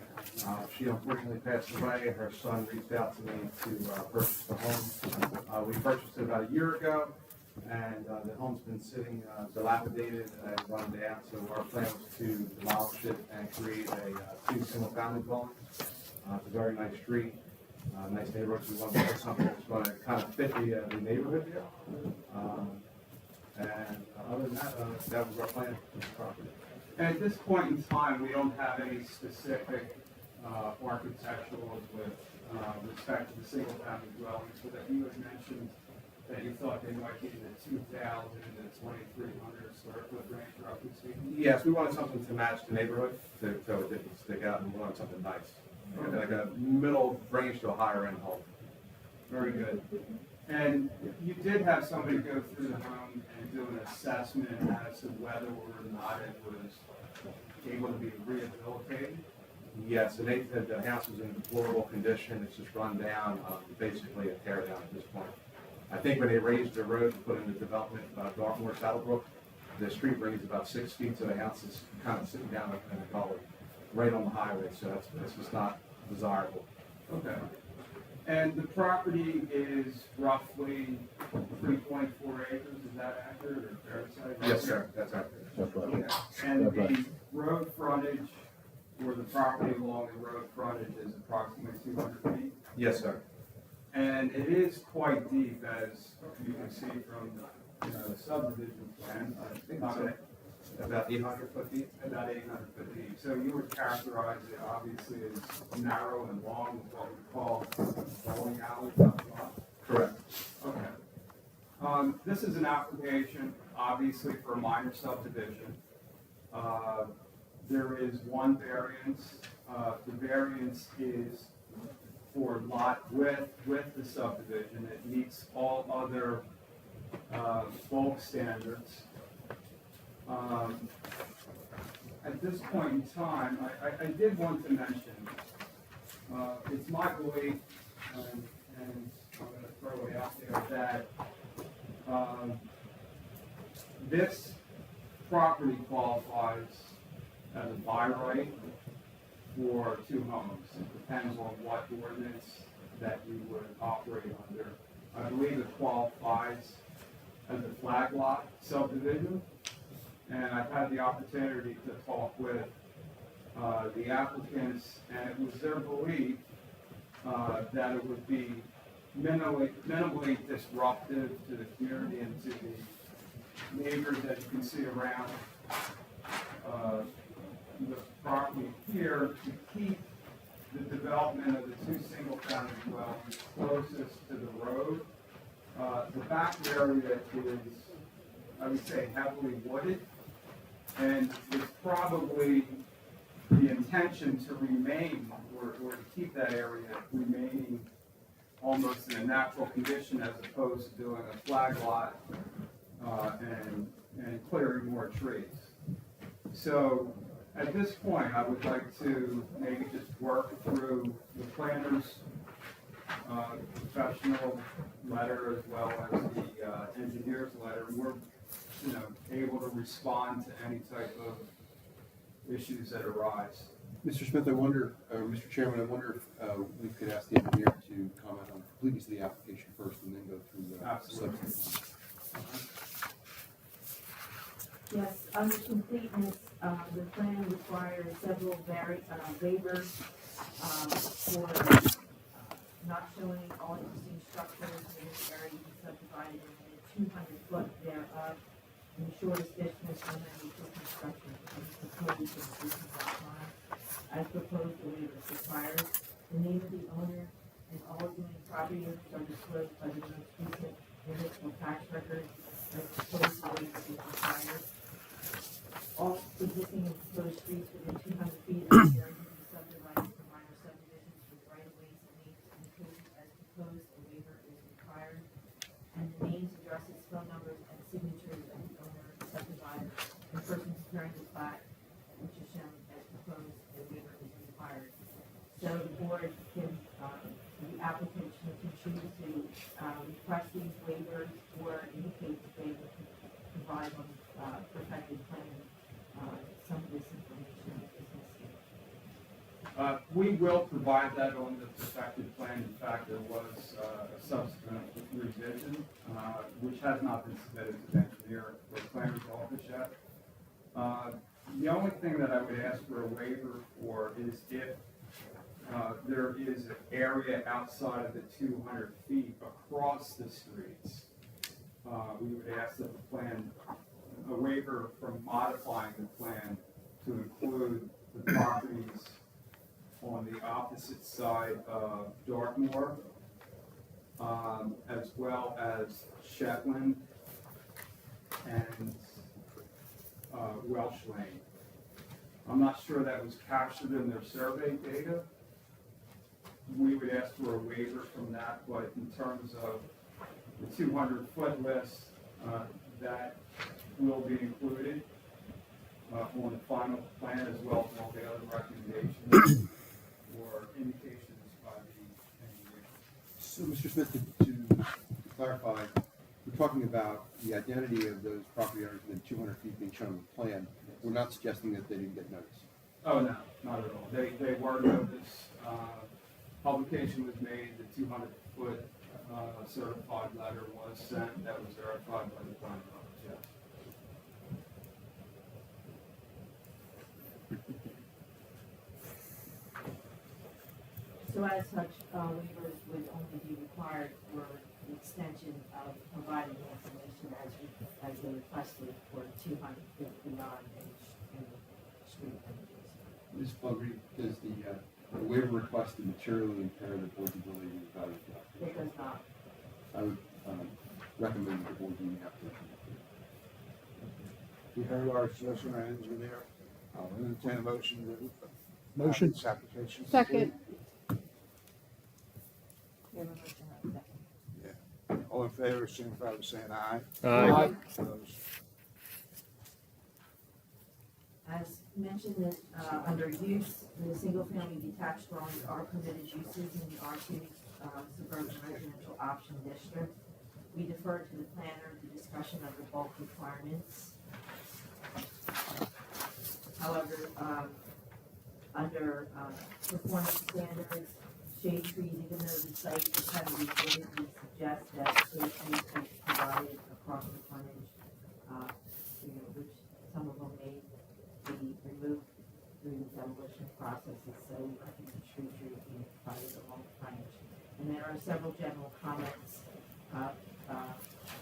She unfortunately passed away. Her son reached out to me to purchase the home. We purchased it about a year ago, and the home's been sitting dilapidated and run down. So our plan was to demolish it and create a two single-family dwellings. It's a very nice street, nice neighborhood. We wanted to put something that's going to kind of fit the neighborhood here. And other than that, that was our plan for the property. And at this point in time, we don't have any specific architecturals with respect to the single-family dwellings, so that you had mentioned that you thought they might be in the 2,000 and 2,300 square foot range, roughly speaking. Yes, we wanted something to match the neighborhood, so it didn't stick out, and we wanted something nice. Like a middle range to a higher end home. Very good. And you did have somebody go through the home and do an assessment as to whether or not it was able to be rehabilitated? Yes, and they said the house is in deplorable condition. It's just run down, basically a tear down at this point. I think when they raised the road to put in the development, Dartmoor, Saddlebrook, the street range is about 6 feet, so the house is kind of sitting down in a gully, right on the highway, so that's just not desirable. Okay. And the property is roughly 3.4 acres, is that accurate or fair to say? Yes, sir, that's accurate. Okay. And the road frontage, or the property along the road frontage is approximately 200 feet? Yes, sir. And it is quite deep, as you can see from the subdivision plan. I think it's about 800 foot deep. About 800 foot deep. So you would characterize it obviously as narrow and long, what we call bowling alley type lot? Correct. Okay. This is an application, obviously, for a minor subdivision. There is one variance. The variance is for lot width with the subdivision. It meets all other bulk standards. At this point in time, I did want to mention, it's my belief, and I'm going to throw it out there, that this property qualifies as a by right for two homes. It depends on what ordinance that you would operate under. I believe it qualifies as a flag lot subdivision. And I've had the opportunity to talk with the applicants, and it was their belief that it would be minimally disruptive to the community and to the neighbors that you can see around the property here, to keep the development of the two single-family dwellings closest to the road. The back area is, I would say, heavily wooded, and it's probably the intention to remain, or to keep that area remaining almost in a natural condition as opposed to doing a flag lot and clearing more trees. So at this point, I would like to maybe just work through the planner's professional letter as well as the engineer's letter. We're, able to respond to any type of issues that arise. Mr. Smith, I wonder, Mr. Chairman, I wonder if we could ask the engineer to comment on the completeness of the application first and then go through the Absolutely. substance. Yes, under completeness, the plan requires several waivers, for not showing all existing structures in this area to be subdivided in 200 foot thereof, and the shortest distance from any construction is proposed in the business outline. As proposed, the waiver requires the name of the owner and all adjoining property owners are disclosed by the most recent municipal tax record. As proposed, the waiver is required. All existing and proposed streets within 200 feet of the area to be subdivided for minor subdivisions with right of ways and names included as proposed. A waiver is required, and the names, addresses, phone numbers, and signatures of the owner, subdivider, and persons preparing the plat, which is shown as proposed. A waiver is required. So the board can, the applicant can choose to request these waivers or indicate that they will provide on perfected plan some of this information that is missing. We will provide that on the perfected plan. In fact, there was a subsequent revision, which has not been submitted to the engineer or planner's office yet. The only thing that I would ask for a waiver for is if there is an area outside of the 200 feet across the streets. We would ask that the plan, a waiver from modifying the plan to include the properties on the opposite side of Dartmoor, as well as Shetland and Welsh Lane. I'm not sure that was captured in their survey data. We would ask for a waiver from that, but in terms of the 200-foot list, that will be included on the final plan as well as all the other recommendations or indications by the engineer. So, Mr. Smith, to clarify, we're talking about the identity of those property owners within 200 feet being shown on the plan. We're not suggesting that they didn't get notice. Oh, no, not at all. They were noticed. Publication was made, the 200-foot certified letter was sent, that was verified by the planning office, yes. So as such, waivers would only be required for the extension of providing the information as they requested for 200 feet beyond any street images. Ms. Plummer, does the waiver request materially impair the board's ability to evaluate the application? It does not. I would recommend that the board do the application. You heard our solicitor and engineer. I'll entertain a motion to. Motion. This application. Second. We have a motion and a second. All in favor, signify by saying aye. Aye. Opposed? As mentioned, under use, the single-family detached dwellings are permitted uses in the R2 suburban residential option district. We defer to the planner the discussion of the bulk requirements. However, under performance standards, shade trees, even though the site is heavily wooded, we suggest that shade trees be provided across the frontage, which some of them may be removed through the demolition processes, so I think the shade tree would be provided along the frontage. And there are several general comments,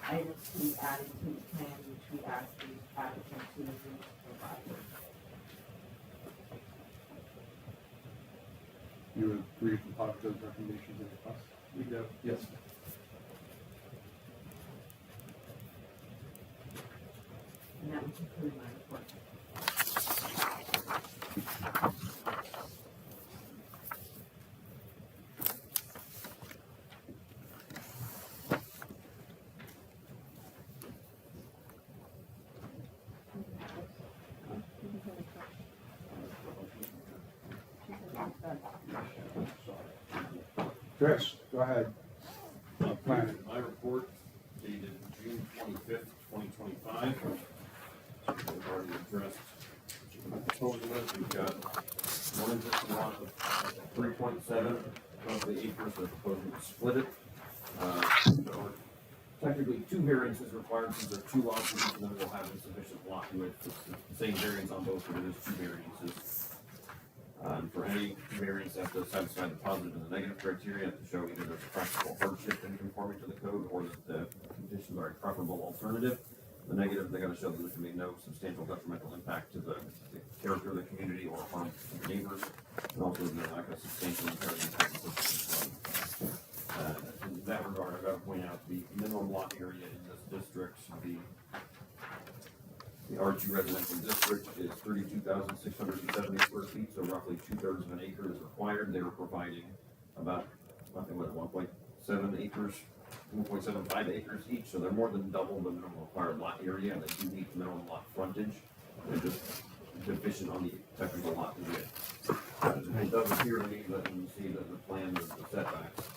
items to be added to the plan, which we ask the applicant to provide. You agree with those recommendations and requests? We do. Yes. And that would conclude my report. Chris, go ahead. Planning. My report dated June 25th, 2025. We've already addressed proposal list. We've got one existing lot of 3.7 roughly acres. They're proposing to split it. So technically, 2 variances required since there are 2 lots, and each of them will have insufficient lot width. It's the same variance on both, but it is 2 variances. For any variance, they have to satisfy the positive and the negative criteria to show either there's a practical hardship in conforming to the code or that the conditions are a preferable alternative. The negative, they gotta show that there can be no substantial detrimental impact to the character of the community or harm to the neighbors, and also the lack of substantial impairment to the citizens. In that regard, I've got to point out the minimum lot area in this district, the R2 residential district is 32,670 square feet, so roughly 2/3 of an acre is required. They were providing about, I think, 1.7 acres, 1.75 acres each, so they're more than double the minimum required lot area, and they do meet the minimum lot frontage. They're just deficient on the technical lot width. It does appear to me that when you see that the plan, the setbacks,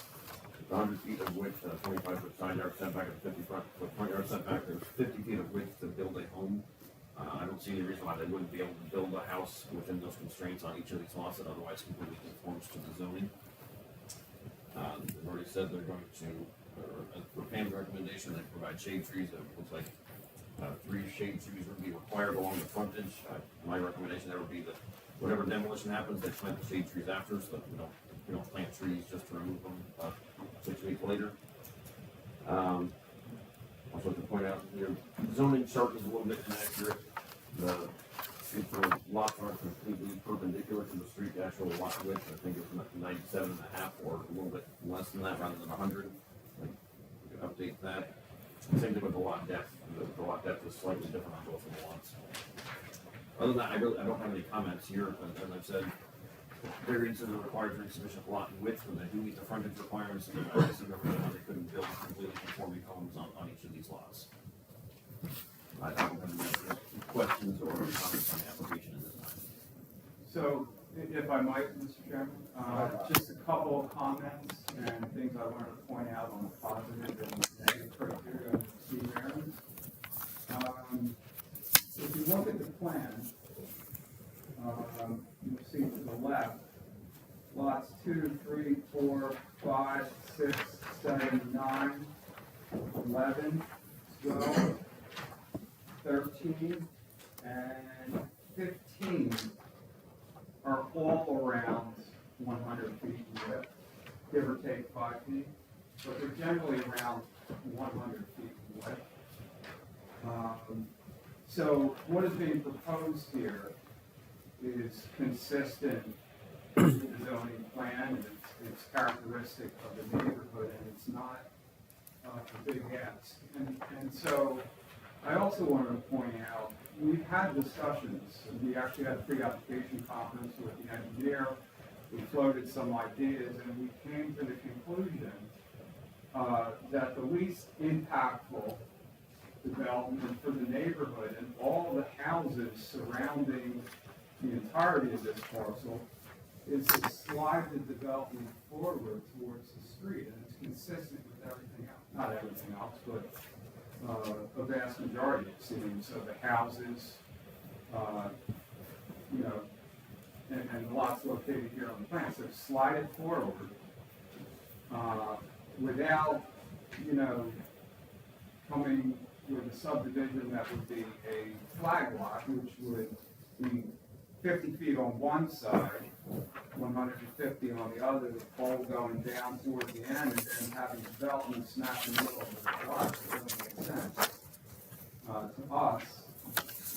100 feet of width, 25-foot side yard setback, and 50-foot front yard setback, there's 50 feet of width to build a home. I don't see any reason why they wouldn't be able to build a house within those constraints on each of these lots that otherwise completely conforms to the zoning. They've already said they're going to, for Pam's recommendation, they provide shade trees. It looks like 3 shade trees would be required along the frontage. My recommendation there would be that whatever demolition happens, they plant the shade trees after, so that we don't plant trees just to remove them 6 weeks later. Also to point out, your zoning chart is a little bit inaccurate. The lots aren't completely perpendicular to the street. The actual lot width, I think, is 97.5 or a little bit less than that rather than 100. We could update that. Same thing with the lot depth. The lot depth is slightly different on both of the lots. Other than that, I don't have any comments here. As I've said, variances are required for insufficient lot width when they do meet the frontage requirements, and I see no reason why they couldn't build completely conforming homes on each of these lots. I don't have any questions or comments on the application in this time. So, if I might, Mr. Chairman, just a couple of comments and things I wanted to point out on the positive and negative criteria of C variance. If you look at the plan, you'll see to the left, lots 2, 3, 4, 5, 6, 7, 9, 11, 12, 13, and 15 are all around 100 feet in width, give or take 5 feet, but they're generally around 100 feet in width. So what is being proposed here is consistent with the zoning plan, and it's characteristic of the neighborhood, and it's not a big ask. And so I also wanted to point out, we've had discussions, and we actually had a pre-application conference with the engineer. We floated some ideas, and we came to the conclusion that the least impactful development for the neighborhood and all the houses surrounding the entirety of this parcel is to slide the development forward towards the street, and it's consistent with everything else, not everything else, but a vast majority, it seems, of the houses, and the lots located here on the plan. So slide it forward without, you know, coming with a subdivision that would be a flag lot, which would be 50 feet on one side, 150 on the other, the pole going down towards the end, and then having development smack in the middle of the lot. It doesn't make sense. To us,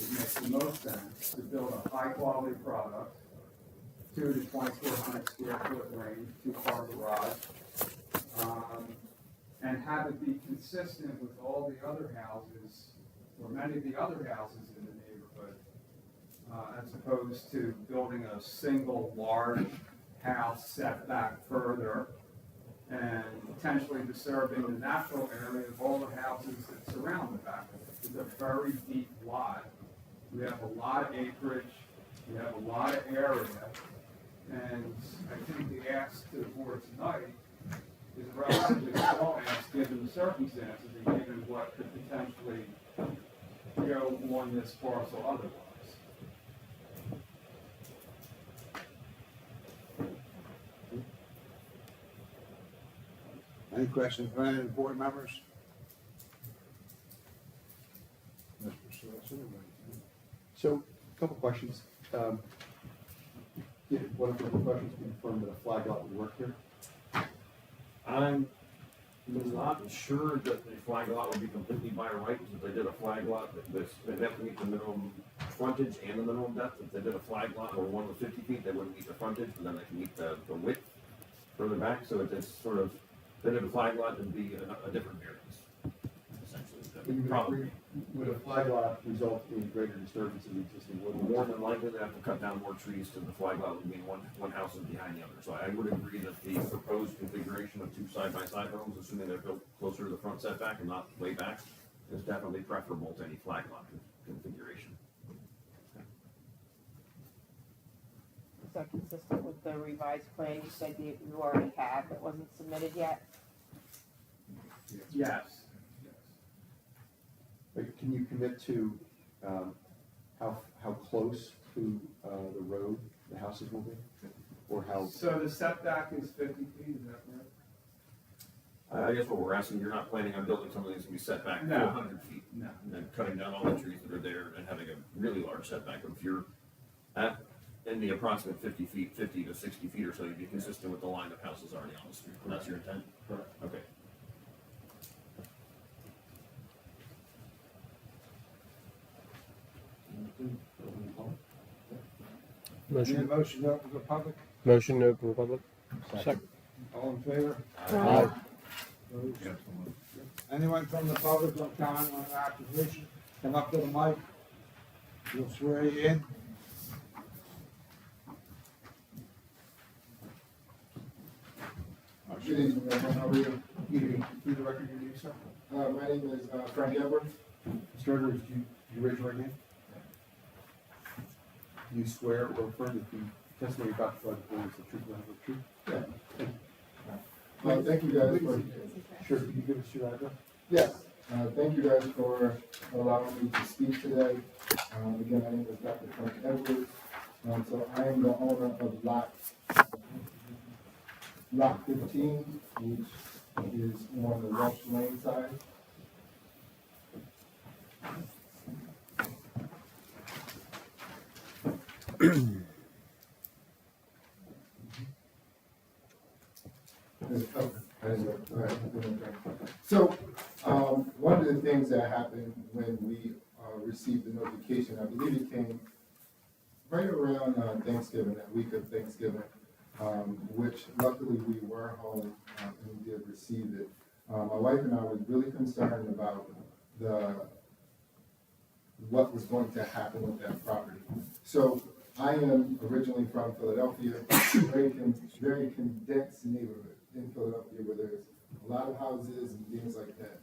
it makes the most sense to build a high-quality product, 2 to 2,400 square foot range, 2-car garage, and have it be consistent with all the other houses, or many of the other houses in the neighborhood, as opposed to building a single large house set back further and potentially disturbing the natural area of all the houses that surround the back of it. It's a very deep lot. We have a lot of acreage, we have a lot of area, and I think the ask to the board tonight is a relatively small ask given the circumstances and given what could potentially go on this parcel otherwise. Any questions from any of the board members? Mr. Solicitor, So, a couple questions. Yeah, one of the questions confirmed that a flag lot would work here. I'm not sure that the flag lot would be completely by right, because if they did a flag lot, they'd have to meet the minimum frontage and the minimum depth. If they did a flag lot where one was 50 feet, they wouldn't meet the frontage, but then they can meet the width further back, so it's sort of, if they did a flag lot, it'd be a different variance, essentially. Probably. Would a flag lot result in greater disturbance of the existing woodland? More than likely, they have to cut down more trees to the flag lot would mean one house is behind the other. So I would agree that the proposed configuration of 2 side-by-side homes, assuming they're built closer to the front setback and not way back, is definitely preferable to any flag lot configuration. Is that consistent with the revised plan you said you already have that wasn't submitted yet? Yes. But can you commit to, how close to, the road the houses will be? Or how? So the setback is 50 feet, is that right? I guess what we're asking, you're not planning on building something that's gonna be set back No. 400 feet? No. And then cutting down all the trees that are there and having a really large setback. If you're in the approximate 50 feet, 50 to 60 feet or so, you'd be consistent with the line of houses already on the street. And that's your intent? Correct. Okay. Need a Motion, motion to open the public? motion to open the public. Second. All in favor? Aye. Opposed? Anyone from the public want to comment on the application? Come up to the mic. We'll swear you in. Good evening, everyone. How are you? You, for the record, your name, sir? My name is Frank Edwards. Mr. Edwards, do you raise your right hand? Do you swear or affirm that the testimony about the flood is the truth and the truth? Yeah. Thank you guys for, Sure, can you give us your address? yes, thank you guys for allowing me to speak today. Again, my name is Dr. Frank Edwards. So I am the owner of lot 15, which is on the Welsh Lane side. So, one of the things that happened when we received the notification, I believe it came right around Thanksgiving, that week of Thanksgiving, which luckily we were home and we did receive it. My wife and I were really concerned about what was going to happen with that property. So I am originally from Philadelphia, very condensed neighborhood in Philadelphia where there's a lot of houses and things like that.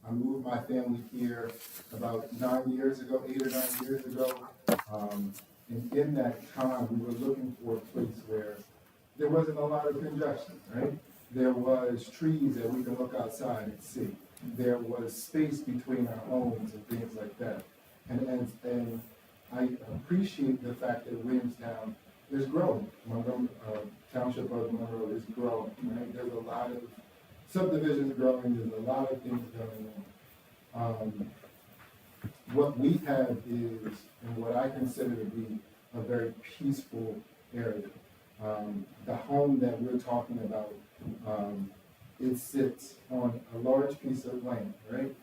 I moved my family here about 9 years ago, 8 or 9 years ago. And in that time, we were looking for a place where there wasn't a lot of congestion, right? There was trees that we could look outside and see. There was space between our homes and things like that. And I appreciate the fact that Williamstown is growing. Montgomery, Township of Monroe is growing, right? There's a lot of subdivisions growing, there's a lot of things going on. What we have is, and what I consider to be a very peaceful area. The home that we're talking about, it sits on a large piece of land, right?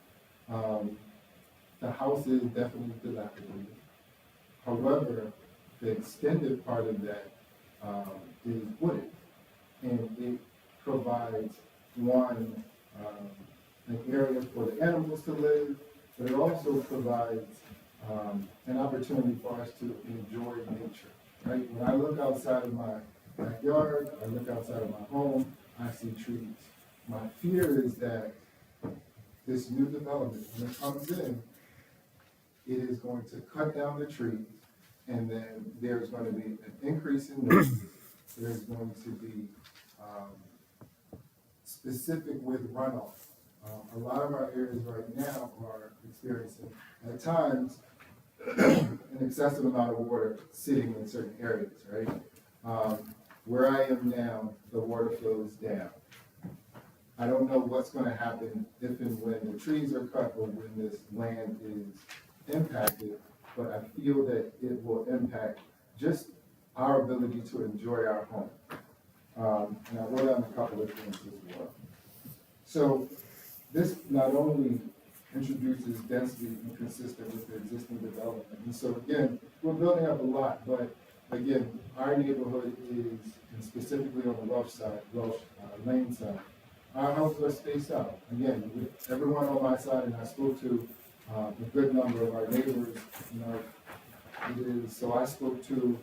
The house is definitely dilapidated. However, the extended part of that is wooded, and it provides an area for the animals to live, but it also provides an opportunity for us to enjoy nature, right? When I look outside of my backyard, I look outside of my home, I see trees. My fear is that this new development, when it comes in, it is going to cut down the trees, and then there's going to be an increase in noise. There's going to be specific with runoff. A lot of our areas right now are experiencing, at times, an excessive amount of water sitting in certain areas, right? Where I am now, the water flows down. I don't know what's going to happen if and when the trees are cut or when this land is impacted, but I feel that it will impact just our ability to enjoy our home. And I wrote down a couple of things as well. So this not only introduces density and consistent with the existing development. And so again, we're building up a lot, but again, our neighborhood is, and specifically on the Welsh side, Lane side, our houses are spaced out. Again, with everyone on my side, and I spoke to a good number of our neighbors, you know, so I spoke to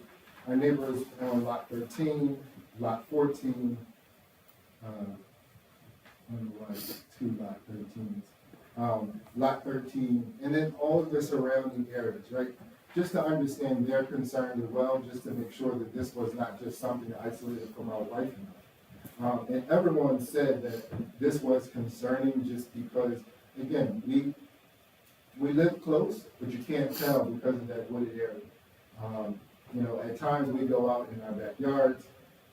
our neighbors on lot 13, lot 14, two lot 13s, lot 13, and then all of the surrounding areas, right? Just to understand their concern as well, just to make sure that this was not just something isolated from our wife and I. And everyone said that this was concerning just because, again, we live close, but you can't tell because of that wooded area. You know, at times we go out in our backyards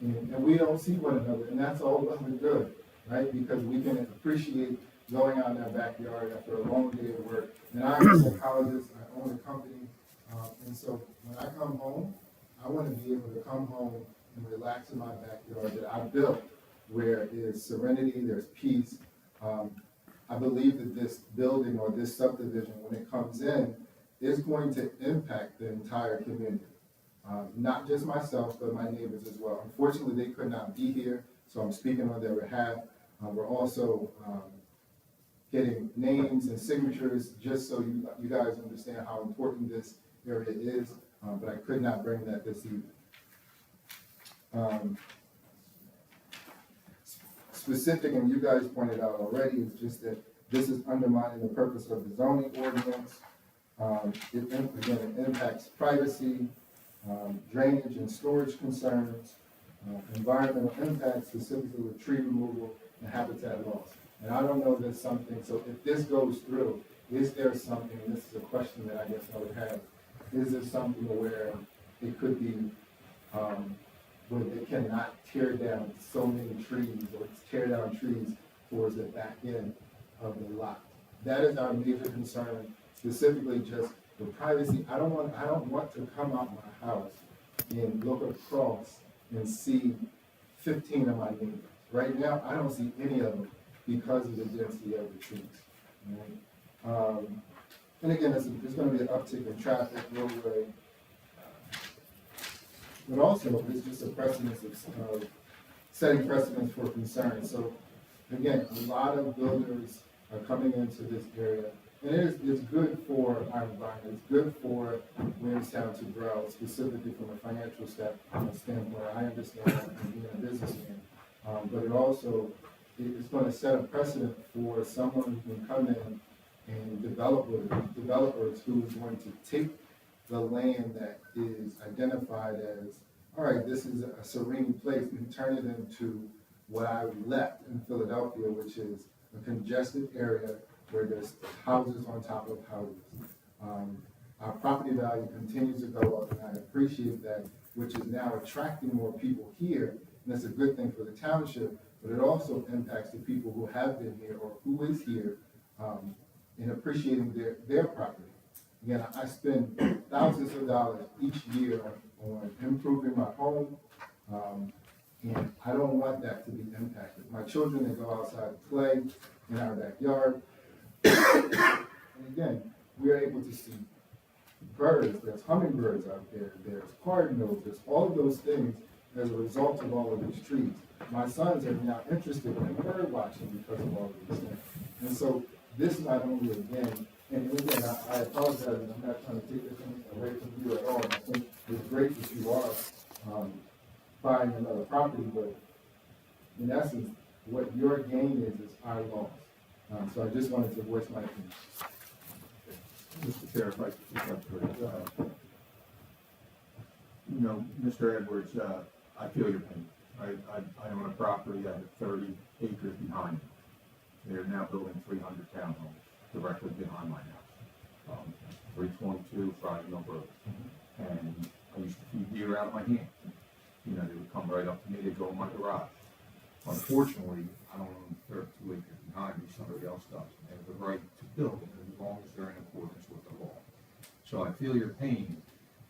and we don't see one another, and that's all well and good, right? Because we can appreciate going out in our backyard after a long day of work. And I'm a psychologist, I own a company, and so when I come home, I want to be able to come home and relax in my backyard that I built, where there's serenity, there's peace. I believe that this building or this subdivision, when it comes in, is going to impact the entire community. Not just myself, but my neighbors as well. Unfortunately, they could not be here, so I'm speaking on their behalf. We're also getting names and signatures just so you guys understand how important this area is, but I could not bring that this evening. Specific, and you guys pointed out already, is just that this is undermining the purpose of the zoning ordinance. It impacts privacy, drainage and storage concerns, environmental impacts, specifically with tree removal and habitat loss. And I don't know if there's something, so if this goes through, is there something, and this is a question that I guess I would have, is there something where it could be, where they cannot tear down so many trees or tear down trees towards the back end of the lot? That is our major concern, specifically just the privacy. I don't want to come out my house and look across and see 15 of my neighbors. Right now, I don't see any of them because of the density of the trees. Right? And again, there's going to be an uptick in traffic, roadway, but also it's just a precedence of setting precedents for concern. So again, a lot of builders are coming into this area, and it's good for our environment. It's good for Williamstown to grow, specifically from a financial standpoint. I understand that from being a businessman, but it also is going to set a precedent for someone who can come in and developers who is going to take the land that is identified as, all right, this is a serene place, and turn it into what I left in Philadelphia, which is a congested area where there's houses on top of houses. Our property value continues to go up, and I appreciate that which is now attracting more people here, and that's a good thing for the township, but it also impacts the people who have been here or who is here, in appreciating their property. Again, I spend thousands of dollars each year on improving my home, and I don't want that to be impacted. My children, they go outside and play in our backyard. And again, we are able to see birds, there's hummingbirds out there, there's cardinals, there's all of those things as a result of all of these trees. My sons are now interested in bird watching because of all of these things. And so this not only again, and again, I apologize, and I'm not trying to take this away from you at all. I think it's great that you are buying another property, but in essence, what your gain is our loss. So I just wanted to voice my opinion. Mr. Chair, if I could, you know, Mr. Edwards, I feel your pain. I own a property, I have 30 acres behind me. They're now building 300 townhomes directly behind my house. 322 Friday Mill Road. And I used to feed deer out of my hand. You know, they would come right up to me, they'd go in my garage. Unfortunately, I don't own 32 acres behind me, somebody else does. They have the right to build as long as they're in accordance with the law. So I feel your pain.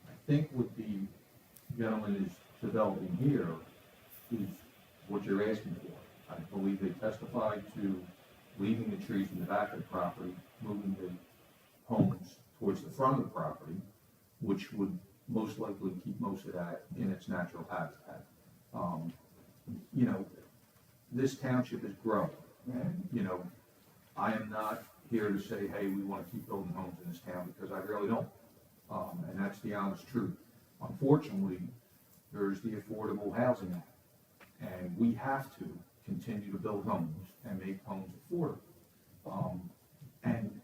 I think what the gentleman is developing here is what you're asking for. I believe they testified to leaving the trees in the back of the property, moving the homes towards the front of the property, which would most likely keep most of that in its natural habitat. You know, this township is growing, and, you know, I am not here to say, hey, we want to keep building homes in this town, because I really don't. And that's the honest truth. Unfortunately, there's the Affordable Housing Act, and we have to continue to build homes and make homes affordable. And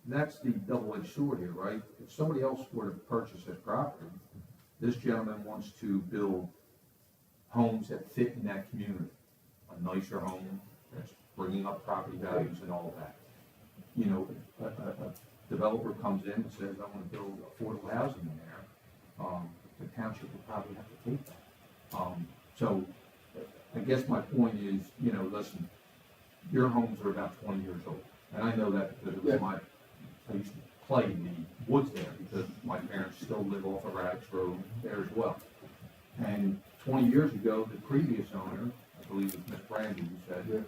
that's the double-edged sword here, right? If somebody else were to purchase this property, this gentleman wants to build homes that fit in that community. A nicer home that's bringing up property values and all of that. You know, a developer comes in and says, I want to build affordable housing in there. The township would probably have to take that. So I guess my point is, you know, listen, your homes are about 20 years old. And I know that because it was I used to play in the woods there because my parents still live off of Radix Road there as well. And 20 years ago, the previous owner, I believe it was Miss Brandy, who said,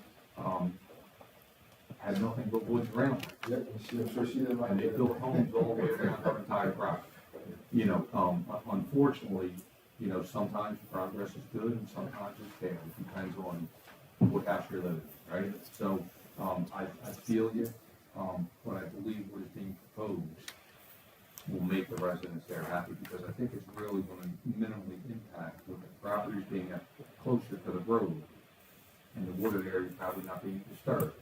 had nothing but woods around. I'm sure she didn't like And they built homes all the way around our entire property. You know, unfortunately, you know, sometimes progress is good and sometimes it's bad. It depends on what house you're living in, right? So, I feel you, but I believe what is being proposed will make the residents there happy, because I think it's really going to minimally impact with the properties being closer to the road and the wooded area probably not being disturbed.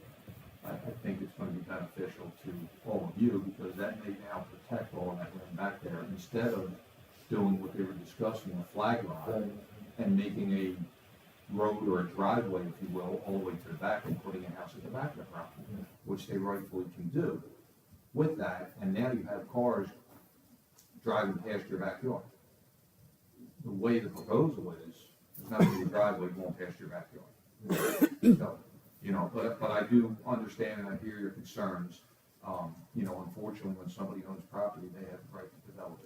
I think it's going to be beneficial to all of you, because that may now protect all of that land back there, instead of doing what they were discussing, a flag lot, and making a road or a driveway, if you will, all the way to the back and putting a house at the back of the property, which they rightfully can do. With that, and now you have cars driving past your backyard. The way the proposal is, there's not going to be a driveway going past your backyard. So, you know, but I do understand and I hear your concerns. You know, unfortunately, when somebody owns property, they have the right to develop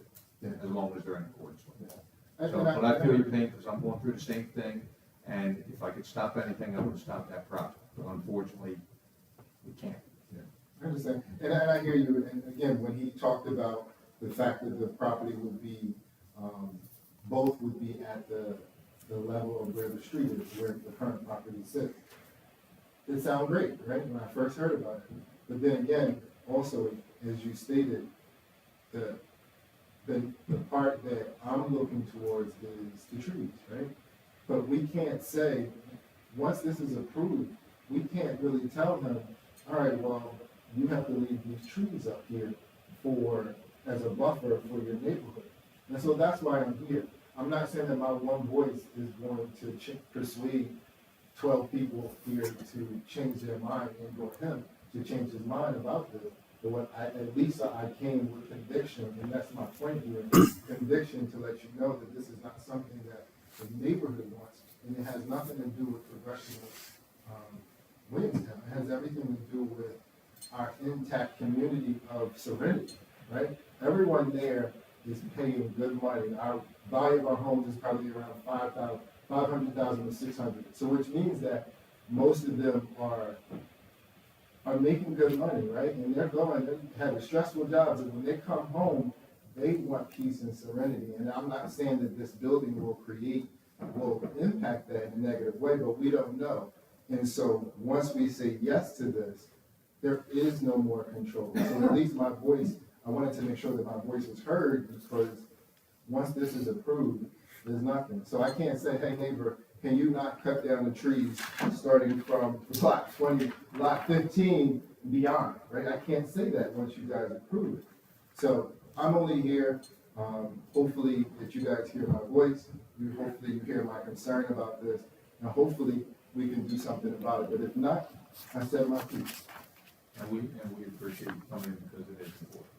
it, as long as they're in accordance with it. So, but I feel your pain, because I'm going through the same thing, and if I could stop anything, I would stop that project, but unfortunately, we can't. I understand, and I hear you, and again, when he talked about the fact that the property would be, both would be at the level of where the street is, where the current property sits. It sounded great, right, when I first heard about it, but then again, also, as you stated, the part that I'm looking towards is the trees, right? But we can't say, once this is approved, we can't really tell him, all right, well, you have to leave these trees up here as a buffer for your neighborhood. And so that's why I'm here. I'm not saying that my one voice is going to persuade 12 people here to change their mind and for him to change his mind about this. But at least I came with conviction, and that's my point here, conviction to let you know that this is not something that the neighborhood wants, and it has nothing to do with progression of Williamstown. It has everything to do with our intact community of Serenity, right? Everyone there is paying good money. Our value of our homes is probably around 500,000 to 600. So which means that most of them are making good money, right? And they're having stressful jobs, and when they come home, they want peace and serenity. And I'm not saying that this building will impact that in a negative way, but we don't know. And so once we say yes to this, there is no more control. So at least my voice, I wanted to make sure that my voice was heard, because once this is approved, there's nothing. So I can't say, hey neighbor, can you not cut down the trees starting from lot 20, lot 15 beyond, right? I can't say that once you guys approve it. So I'm only here, hopefully that you guys hear my voice, hopefully you hear my concern about this, and hopefully we can do something about it. But if not, I said my piece. And we appreciate you coming in because it is important.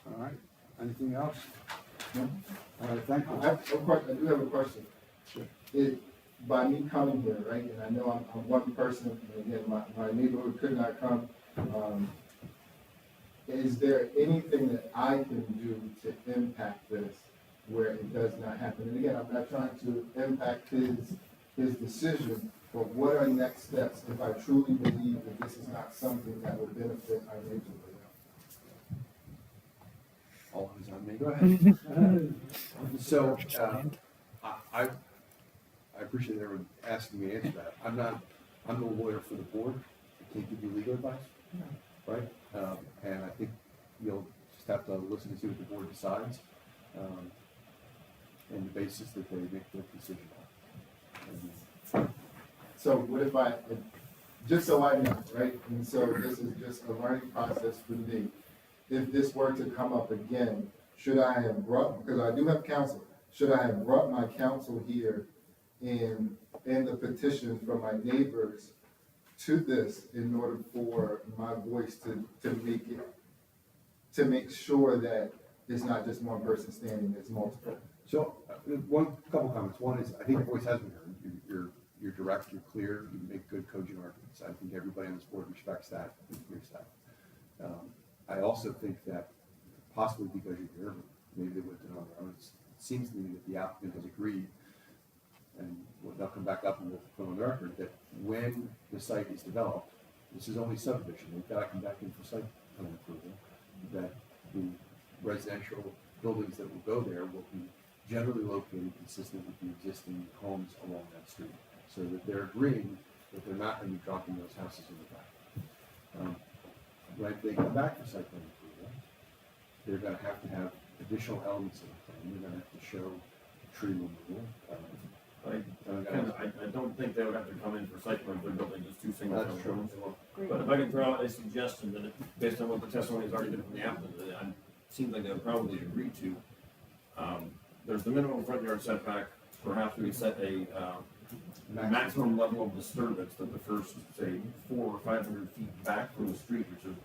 All right, anything else? No. All right, thank you. I do have a question. Sure. By me coming here, right, and I know I'm one person, and again, my neighborhood could not come, is there anything that I can do to impact this where it does not happen? And again, I'm not trying to impact his decision, but what are next steps if I truly believe that this is not something that will benefit our neighborhood? All eyes on me. Go ahead. So, I appreciate everyone asking me to answer that. I'm the lawyer for the board. I can't give you legal advice, right? And I think you'll just have to listen to see what the board decides, and the basis that they make their decision on. So what if just so I know, right, and so this is just a learning process for me. If this were to come up again, should I have brought, because I do have counsel, should I have brought my counsel here in the petition from my neighbors to this in order for my voice to make sure that it's not just one person standing, it's multiple? So, couple comments. One is, I think your voice has been heard. You're direct, you're clear, you make good cogent arguments. I think everybody on this board respects that, and agrees that. I also think that possibly because you're here, maybe they would have done on their own. It seems to me that the applicant has agreed, and they'll come back up and we'll put on the record that when the site is developed, this is only subdivision, they've got to come back in for site plan approval, that the residential buildings that will go there will be generally located consistent with the existing homes along that street, so that they're agreeing that they're not going to be dropping those houses in the back. When they come back for site plan approval, they're going to have additional elements of the plan. They're going to have to show tree removal. I don't think they would have to come in for site plan if they're building just two single That's family true. homes. But if I can throw out a suggestion that, based on what the testimony has already been from the applicant, that it seems like they would probably agree to. There's the minimum front yard setback. Perhaps we set a maximum level of disturbance that the first, say, 400 or 500 feet back from the street, which is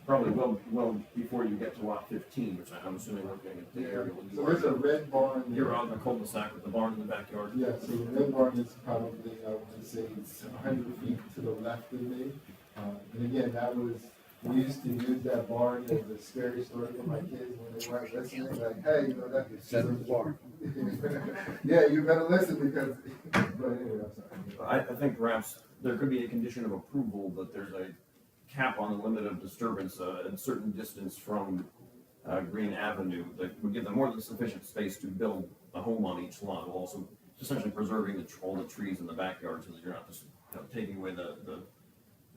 probably well before you get to lot 15, which I'm assuming we're going to get the area. So there's a red barn. You're on the cul-de-sac with the barn in the backyard. Yeah, so the red barn is probably, I would say, it's 100 feet to the left of me. And again, we used to use that barn as a scary story for my kids when they weren't listening. Like, hey, you know, that's Set the bar. Yeah, you better listen because, but anyway, I'm sorry. I think perhaps there could be a condition of approval that there's a cap on the limit of disturbance at a certain distance from Green Avenue that would give them more than sufficient space to build a home on each lot, while also essentially preserving all the trees in the backyard so that you're not just taking away the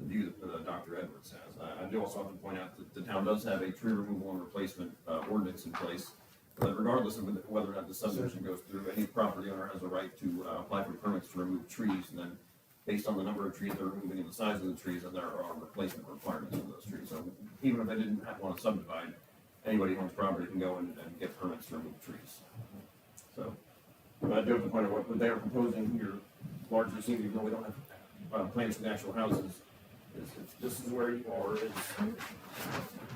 view that Dr. Edwards has. I do also have to point out that the town does have a tree removal and replacement ordinance in place. But regardless of whether or not the subdivision goes through, any property owner has a right to apply for permits to remove trees, and then based on the number of trees they're removing and the size of the trees, and there are replacement requirements for those trees. So even if they didn't want to subdivide, anybody who owns property can go and get permits to remove trees. So, but I do have to point out what they are proposing here largely seen, even though we don't have, plans for the actual houses, this is where you are, it's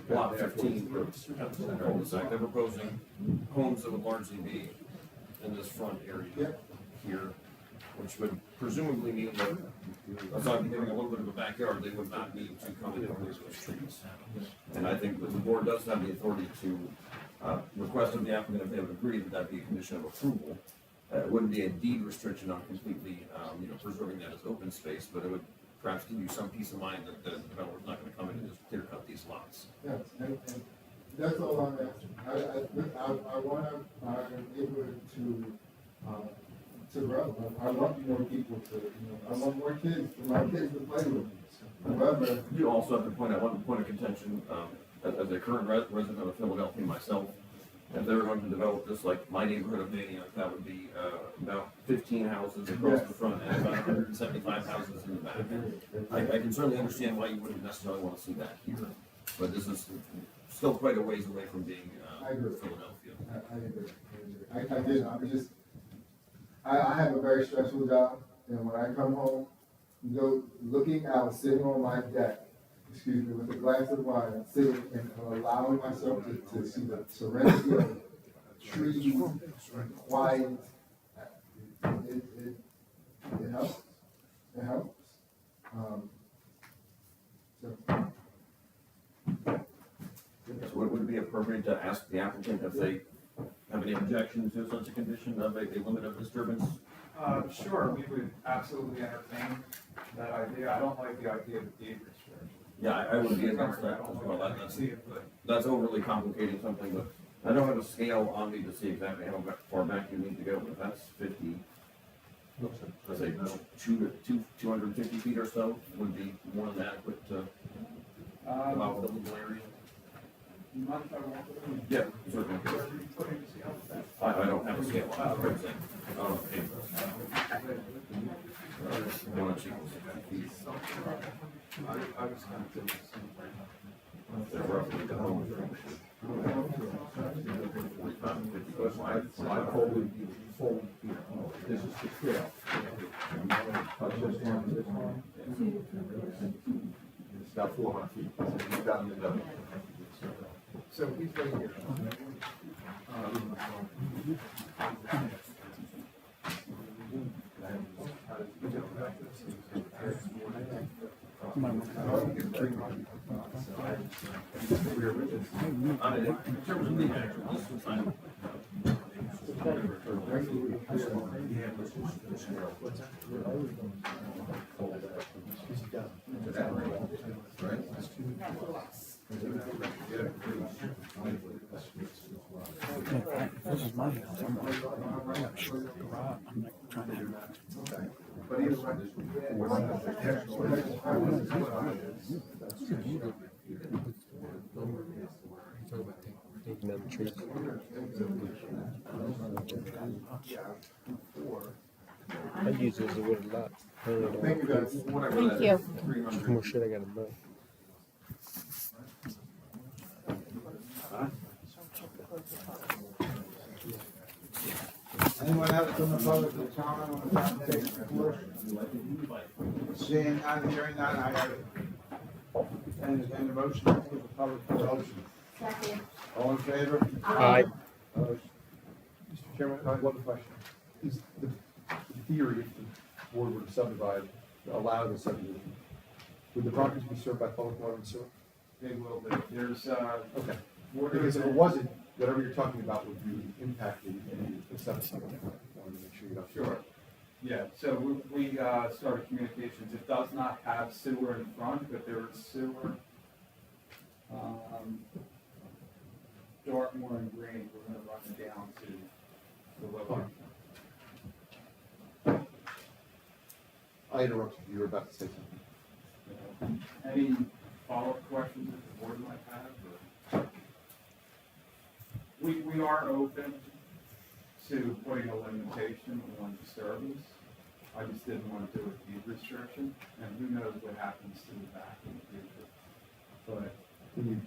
block 15 for cul-de-sac. They're proposing homes that would largely be in this front area here, which would presumably mean that, aside from giving a little bit of a backyard, they would not need to come in with those streets. And I think that the board does have the authority to request of the applicant, if they would agree, that that be a condition of approval. It wouldn't be a deed restriction on completely, preserving that as open space, but it would perhaps give you some peace of mind that the developer's not gonna come in and just clear cut these lots. Yes, and that's all I'm asking. I want our neighborhood to grow. I want more people to, I want more kids, for my kids to play with. However, You also have to point out, one point of contention, as a current resident of Philadelphia myself, if they were going to develop this like my neighborhood of Manioc, that would be about 15 houses across the front and about 175 houses in the back. I can certainly understand why you wouldn't necessarily want to see that here, but this is still quite a ways away from being I agree. Philadelphia. I agree. I'm just, I have a very stressful job, and when I come home, looking out, sitting on my deck, excuse me, with a glass of wine, sitting and allowing myself to see the serenity of trees, quiet, it helps. It helps. So would it be appropriate to ask the applicant if they have any objection to such a condition of a limit of disturbance? Sure, we would absolutely entertain that idea. I don't like the idea of deed restriction. Yeah, I would be against that as well. That's overly complicating something, but I don't have a scale on me to see exactly how far back you need to go, but that's 50. Let's say 250 feet or so would be more than adequate to allow the legal area. You mind if I walk with you? Yeah, certainly. Where are you putting the scale? I don't have a scale on it, for example. Oh, okay. 1 inch equals 50 feet. I was kind of doing the same thing. They're roughly the home. 45 and 50 foot wide. I probably be full, this is the trail. It's about 400 feet, it's down the middle. So he's right here. In terms of the actual distance, I'm This is my house. I'm not sure. I'm not trying to do that. But either Taking down the trees. I use it as a wooded lot. Thank you, guys. Thank you. More shit I gotta know. Anyone else from the public to comment on the application report? Seeing none, hearing none, I have entertain the motion to close the public portion. Second. All in favor? Aye. Opposed? Mr. Chairman, I have one question. Is the theory, if the board were to subdivide, allow the subdivision, would the properties be served by public water and sewer? They will be. There's, Okay. water. Because if it wasn't, whatever you're talking about would be impacted in the subdivision. I wanted to make sure you don't. Sure. Yeah, so we started communications. It does not have sewer in front, but there is sewer. Dartmoor and Green, we're gonna run it down to the lower. I interrupted you, you were about to say something. Any follow-up questions that the board might have? Or? We are open to putting a limitation on disturbance. I just didn't want to do a deed restriction, and who knows what happens to the back in the future. But Can you,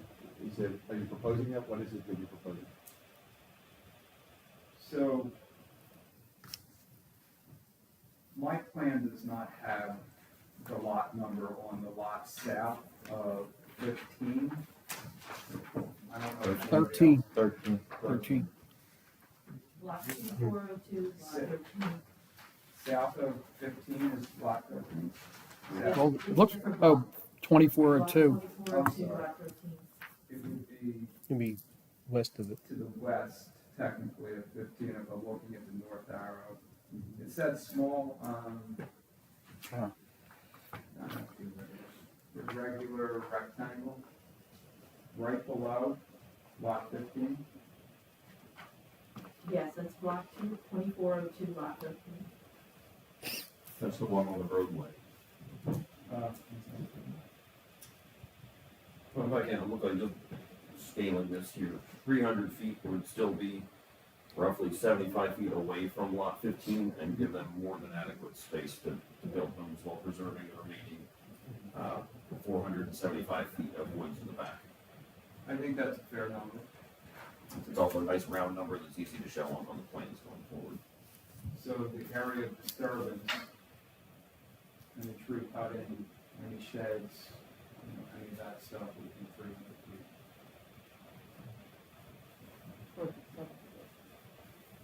are you proposing that? What is it that you're proposing? so my plan does not have the lot number on the lot south of 15. I don't know. if anybody 13. Block 2402, lot 13. South of 15 is lot 13. Yeah. Well, it looks, oh, 2402. Block 2402, lot 13. It would be It'd be west of it. to the west, technically, of 15, if I'm looking at the north arrow. It's that small, irregular rectangle right below lot 15. Yes, that's block 2402, lot 13. That's the one on the roadway. Well, if I can, look like just scaling this here, 300 feet would still be roughly 75 feet away from lot 15 and give them more than adequate space to build homes while preserving the remaining 475 feet of woods in the back. I think that's a fair number. It's also a nice round number that's easy to show on the plans going forward. So the area of disturbance, any tree cutting, any sheds, any of that stuff would be 300 feet.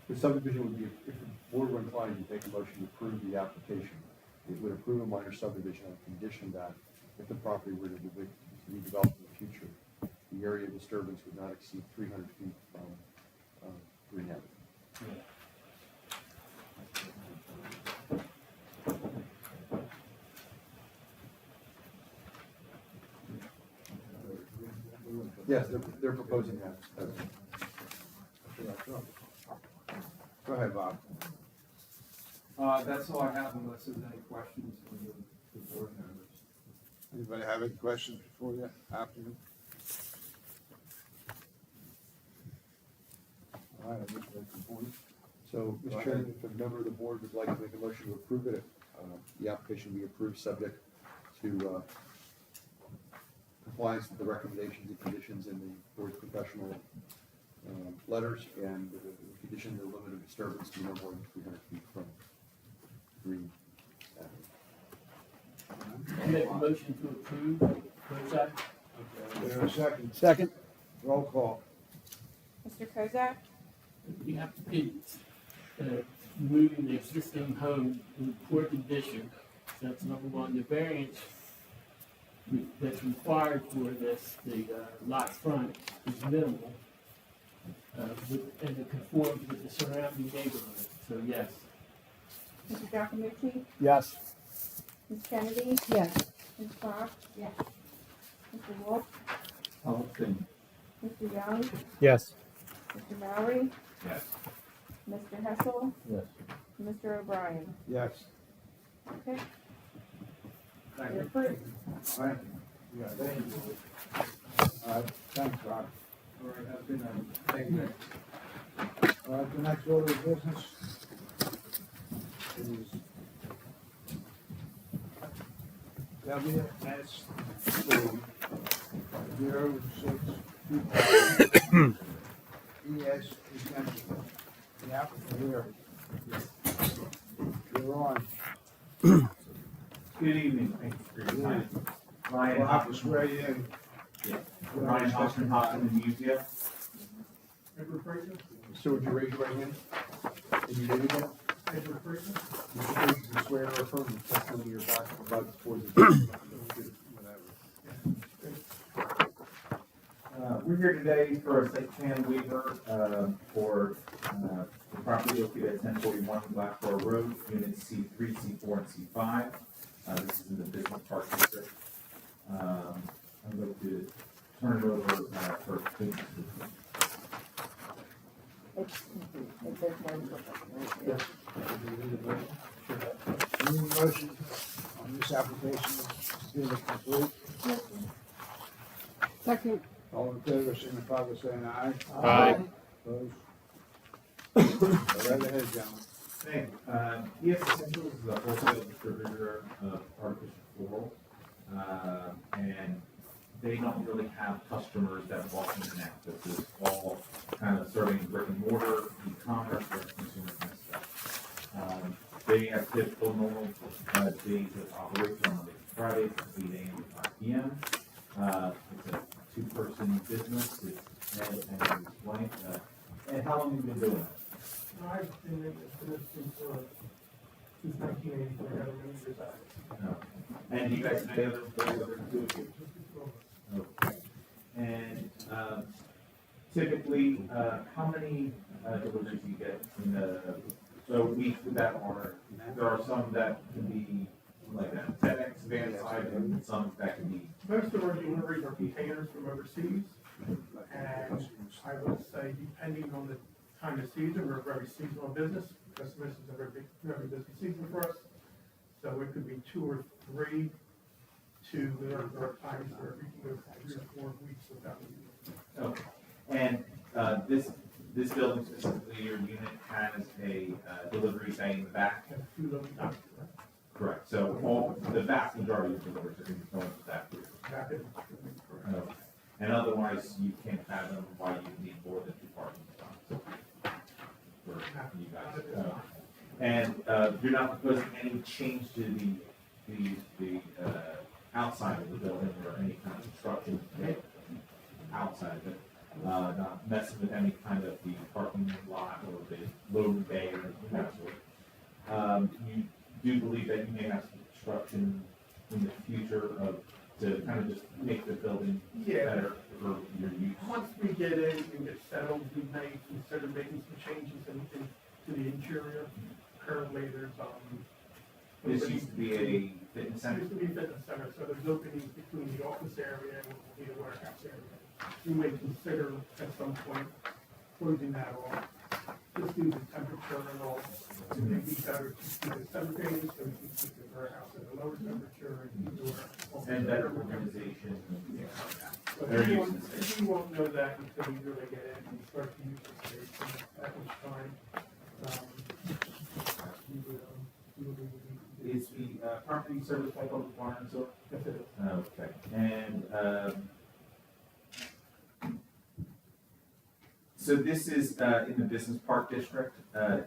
The subdivision would be, if the board were inclined to take a motion to approve the application, it would approve a minor subdivision on condition that if the property were to be developed in the future, the area of disturbance would not exceed 300 feet from green area. Yes, they're proposing that. Go ahead, Bob. That's all I have unless there's any questions from the board members. Anybody have any questions before you, after you? All right, I just make the point. So, Go Mr. ahead. Chairman, if a member of the board would like to make a motion to approve it, the application be approved subject to compliance with the recommendations and conditions in the board's professional letters, and the condition the limit of disturbance to be no more than 300 feet from green avenue. I make a motion to approve. Kozak? Is there a second? Second. Roll call. Mr. Kozak? You have to be moving the existing home in poor condition. That's number one. The variance that's required for this, the lot front, is minimal. And it conforms with the surrounding neighborhood, so yes. Mr. Giacomucci? Yes. Ms. Kennedy? Yes. Ms. Fox? Yes. Mr. Wolf? Mr. Young? Yes. Mr. Mowry? Yes. Mr. Hessel? Yes. Mr. O'Brien? Yes. Okay, Thank you're you. approved. All right. Yeah, thank you. All right, thanks, Bob. All right, have a good night. Thank you. All right, the next order of business is WS 06 ES exemption. The applicant here. You're on. Good evening, thank you for your time. Ryan We'll have to Hoffman. swear you in. Yeah. Ryan Hoffman, Hoffman and Musia. So would you raise your right hand? And you name again? You should swear or affirm the testimony you're about to forward. We're here today for a site plan waiver, for, the property located at 1041 Blackborough Road, units C3, C4, and C5. This is in the business park district. I'm going to turn it over, for business. Any motion on this application is complete? Second. All in favor, signify by saying aye. Aye. Opposed? Go right ahead, gentlemen. Hey, ES Essentials is a wholesale distributor of artificial floral, and they don't really have customers that walk in and out. This is all kind of serving brick and mortar, e-commerce, direct consumer kind of stuff. They have typical normal And how long have you been doing it? I've been in this business since 1983, I had a many years out. No. And do you guys have any other employees other than two of you? Okay. And, typically, how many, deliveries do you get in so weeks that are, there are some that can be like a FedEx van side and some that can be. Most of our deliveries are containers from overseas, and I would say depending on the time of season, we're a very seasonal business. Christmas is a very busy season for us, so it could be 2 or 3 to, there are times where we can go 3 or 4 weeks without a Okay. And, this building specifically, your unit has a, delivery bay in the back? few of them. Correct. So all, the vast majority of deliveries are going to go into that group. Okay. And otherwise, you can't fathom why you need more than 2 parking spots for you guys. And you're not proposing any change to the outside of the building or any kind of construction outside of it? Not messing with any kind of the parking lot or the loading bay or anything of that sort. You do believe that you may have some construction in the future to kind of just make the building better for your use? Once we get in and get settled, we may consider making some changes to the interior. Currently, there's, This used to be a fitness center? Used to be a fitness center, so there's openings between the office area and what will be the warehouse area. We may consider at some point closing that off, just due to temperature and all. It may be better to keep it segregated, so we can keep the warehouse at a lower temperature and keep the warehouse. And better organization. But Better we use won't, of the space. we won't know that until we really get in and start to use the space, and at which time, we would Is the property service by public water and sewer? Yes, it is. Okay, and, so this is, in the business park district.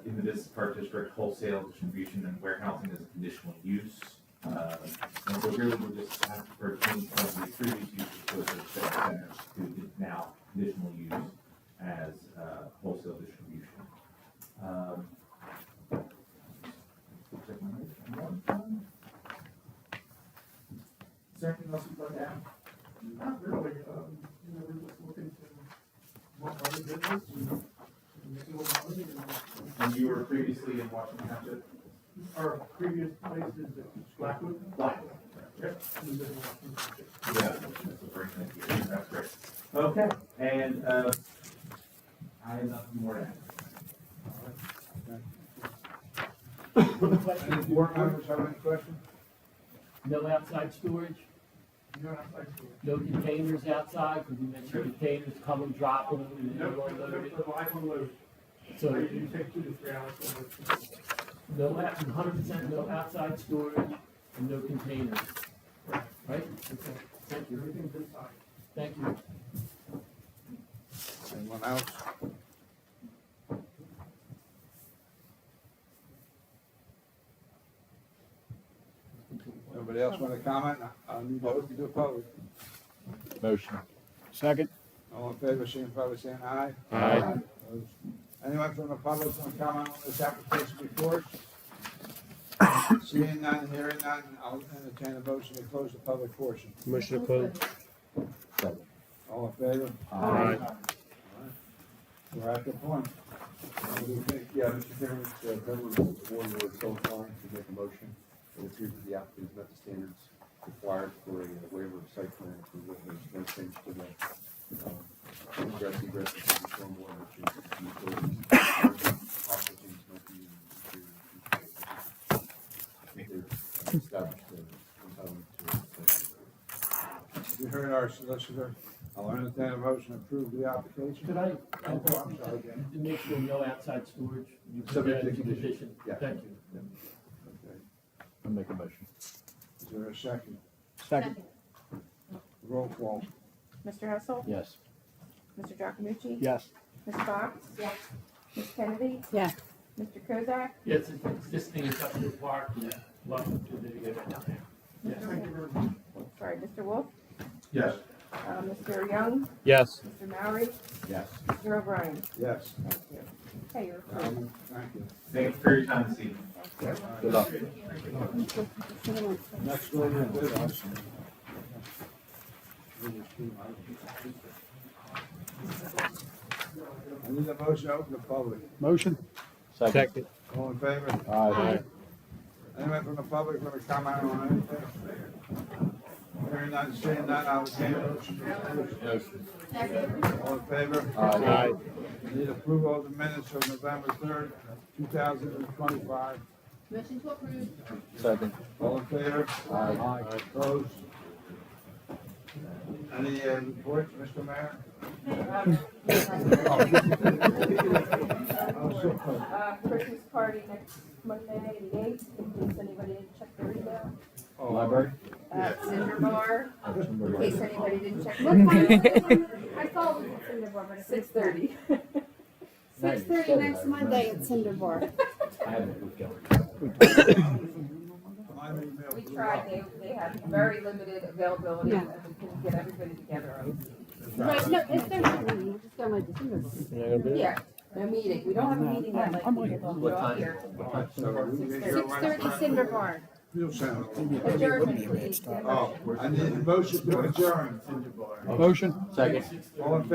In the business park district, wholesale distribution and warehousing is a conditional use. And so really we're just asking for a change from the previous use of the center to now conditional use as, wholesale distribution. Check my notes one time. Is there anything else you'd like to add? Not really, we're just looking to work on the business and make a little money And you were previously in Washington Township? Our previous place is Blackwood. Blackwood. Yep. We live in Washington Township. Yeah, that's a very nice year. That's great. Okay, and, I have nothing more to add. Any board members have any questions? No outside storage, No outside storage. no containers outside, because you mentioned containers come and drop them and then Nope, you unload it. the live unload. So You take 2 to 3 hours to unload. no, 100% no outside storage and no containers, right? Okay, thank you, Everything's inside. thank you. Anyone else? Nobody else want to comment? I need to open to public. Motion. Second. All in favor, signify by saying aye. Aye. Opposed? Anyone from the public want to comment on this application before us? Seeing none, hearing none, I'll entertain a motion to close the public portion. Motion to close. All in favor? Aye. All right. We're at the point. What do you think? Yeah, Mr. Chairman, members of the board were so inclined to make a motion. It appears that the applicant has met the standards required for a waiver of site plan approval. There's no change to the, ingress, egress, and stormwater, which is utilities. Also things might be in the interior. They've established the entitlement to. You heard our solicitor. I'll entertain a motion to approve the application. Could I, I'm sorry, again. to make sure no outside storage? You put Subject that to as a condition. Yeah. Thank you. Okay. I'll make a motion. Is there a second? Second. Roll call. Mr. Hessel? Yes. Mr. Giacomucci? Yes. Ms. Fox? Yes. Ms. Kennedy? Yeah. Mr. Kozak? Yes, it's existing industrial park, welcome to the, Thank you very much. Sorry, Mr. Wolf? Yes. Mr. Young, Yes. Mr. Maury, Yes. Mr. O'Brien. Yes. Thank you. Okay, you're approved. Thank you. Thank you for your time this evening. Good luck. Next order of business. I need a motion to open the public. Motion? Second. All in favor? Aye. Anyone from the public want to comment on anything? Hearing none, seeing none, I'll entertain a motion. All in favor? Aye. Need approval of the minutes of November 3rd, 2025. Motion to approve. Second. All in favor? Aye. Opposed? Any reports, Mr. Mayor? Christmas party next Monday, the 8th, in case anybody didn't check their email. Library? Cinder Bar, in case anybody didn't check their What time email. is it? I thought it was at Cinder Bar, but it's 6:30. 6:30 next Monday at Cinder Bar. I haven't moved going. We tried, they had very limited availability, Yeah. and we couldn't get everybody together. Right, no, it's their meeting, we're just going to Cinder Bar. Yeah, a meeting, we don't have a meeting that night. People don't show up here. So we can hear 6:30 Cinder Bar. Real sound. Adjournment, please. Oh, I need a motion to adjourn. Motion? Second. All in favor?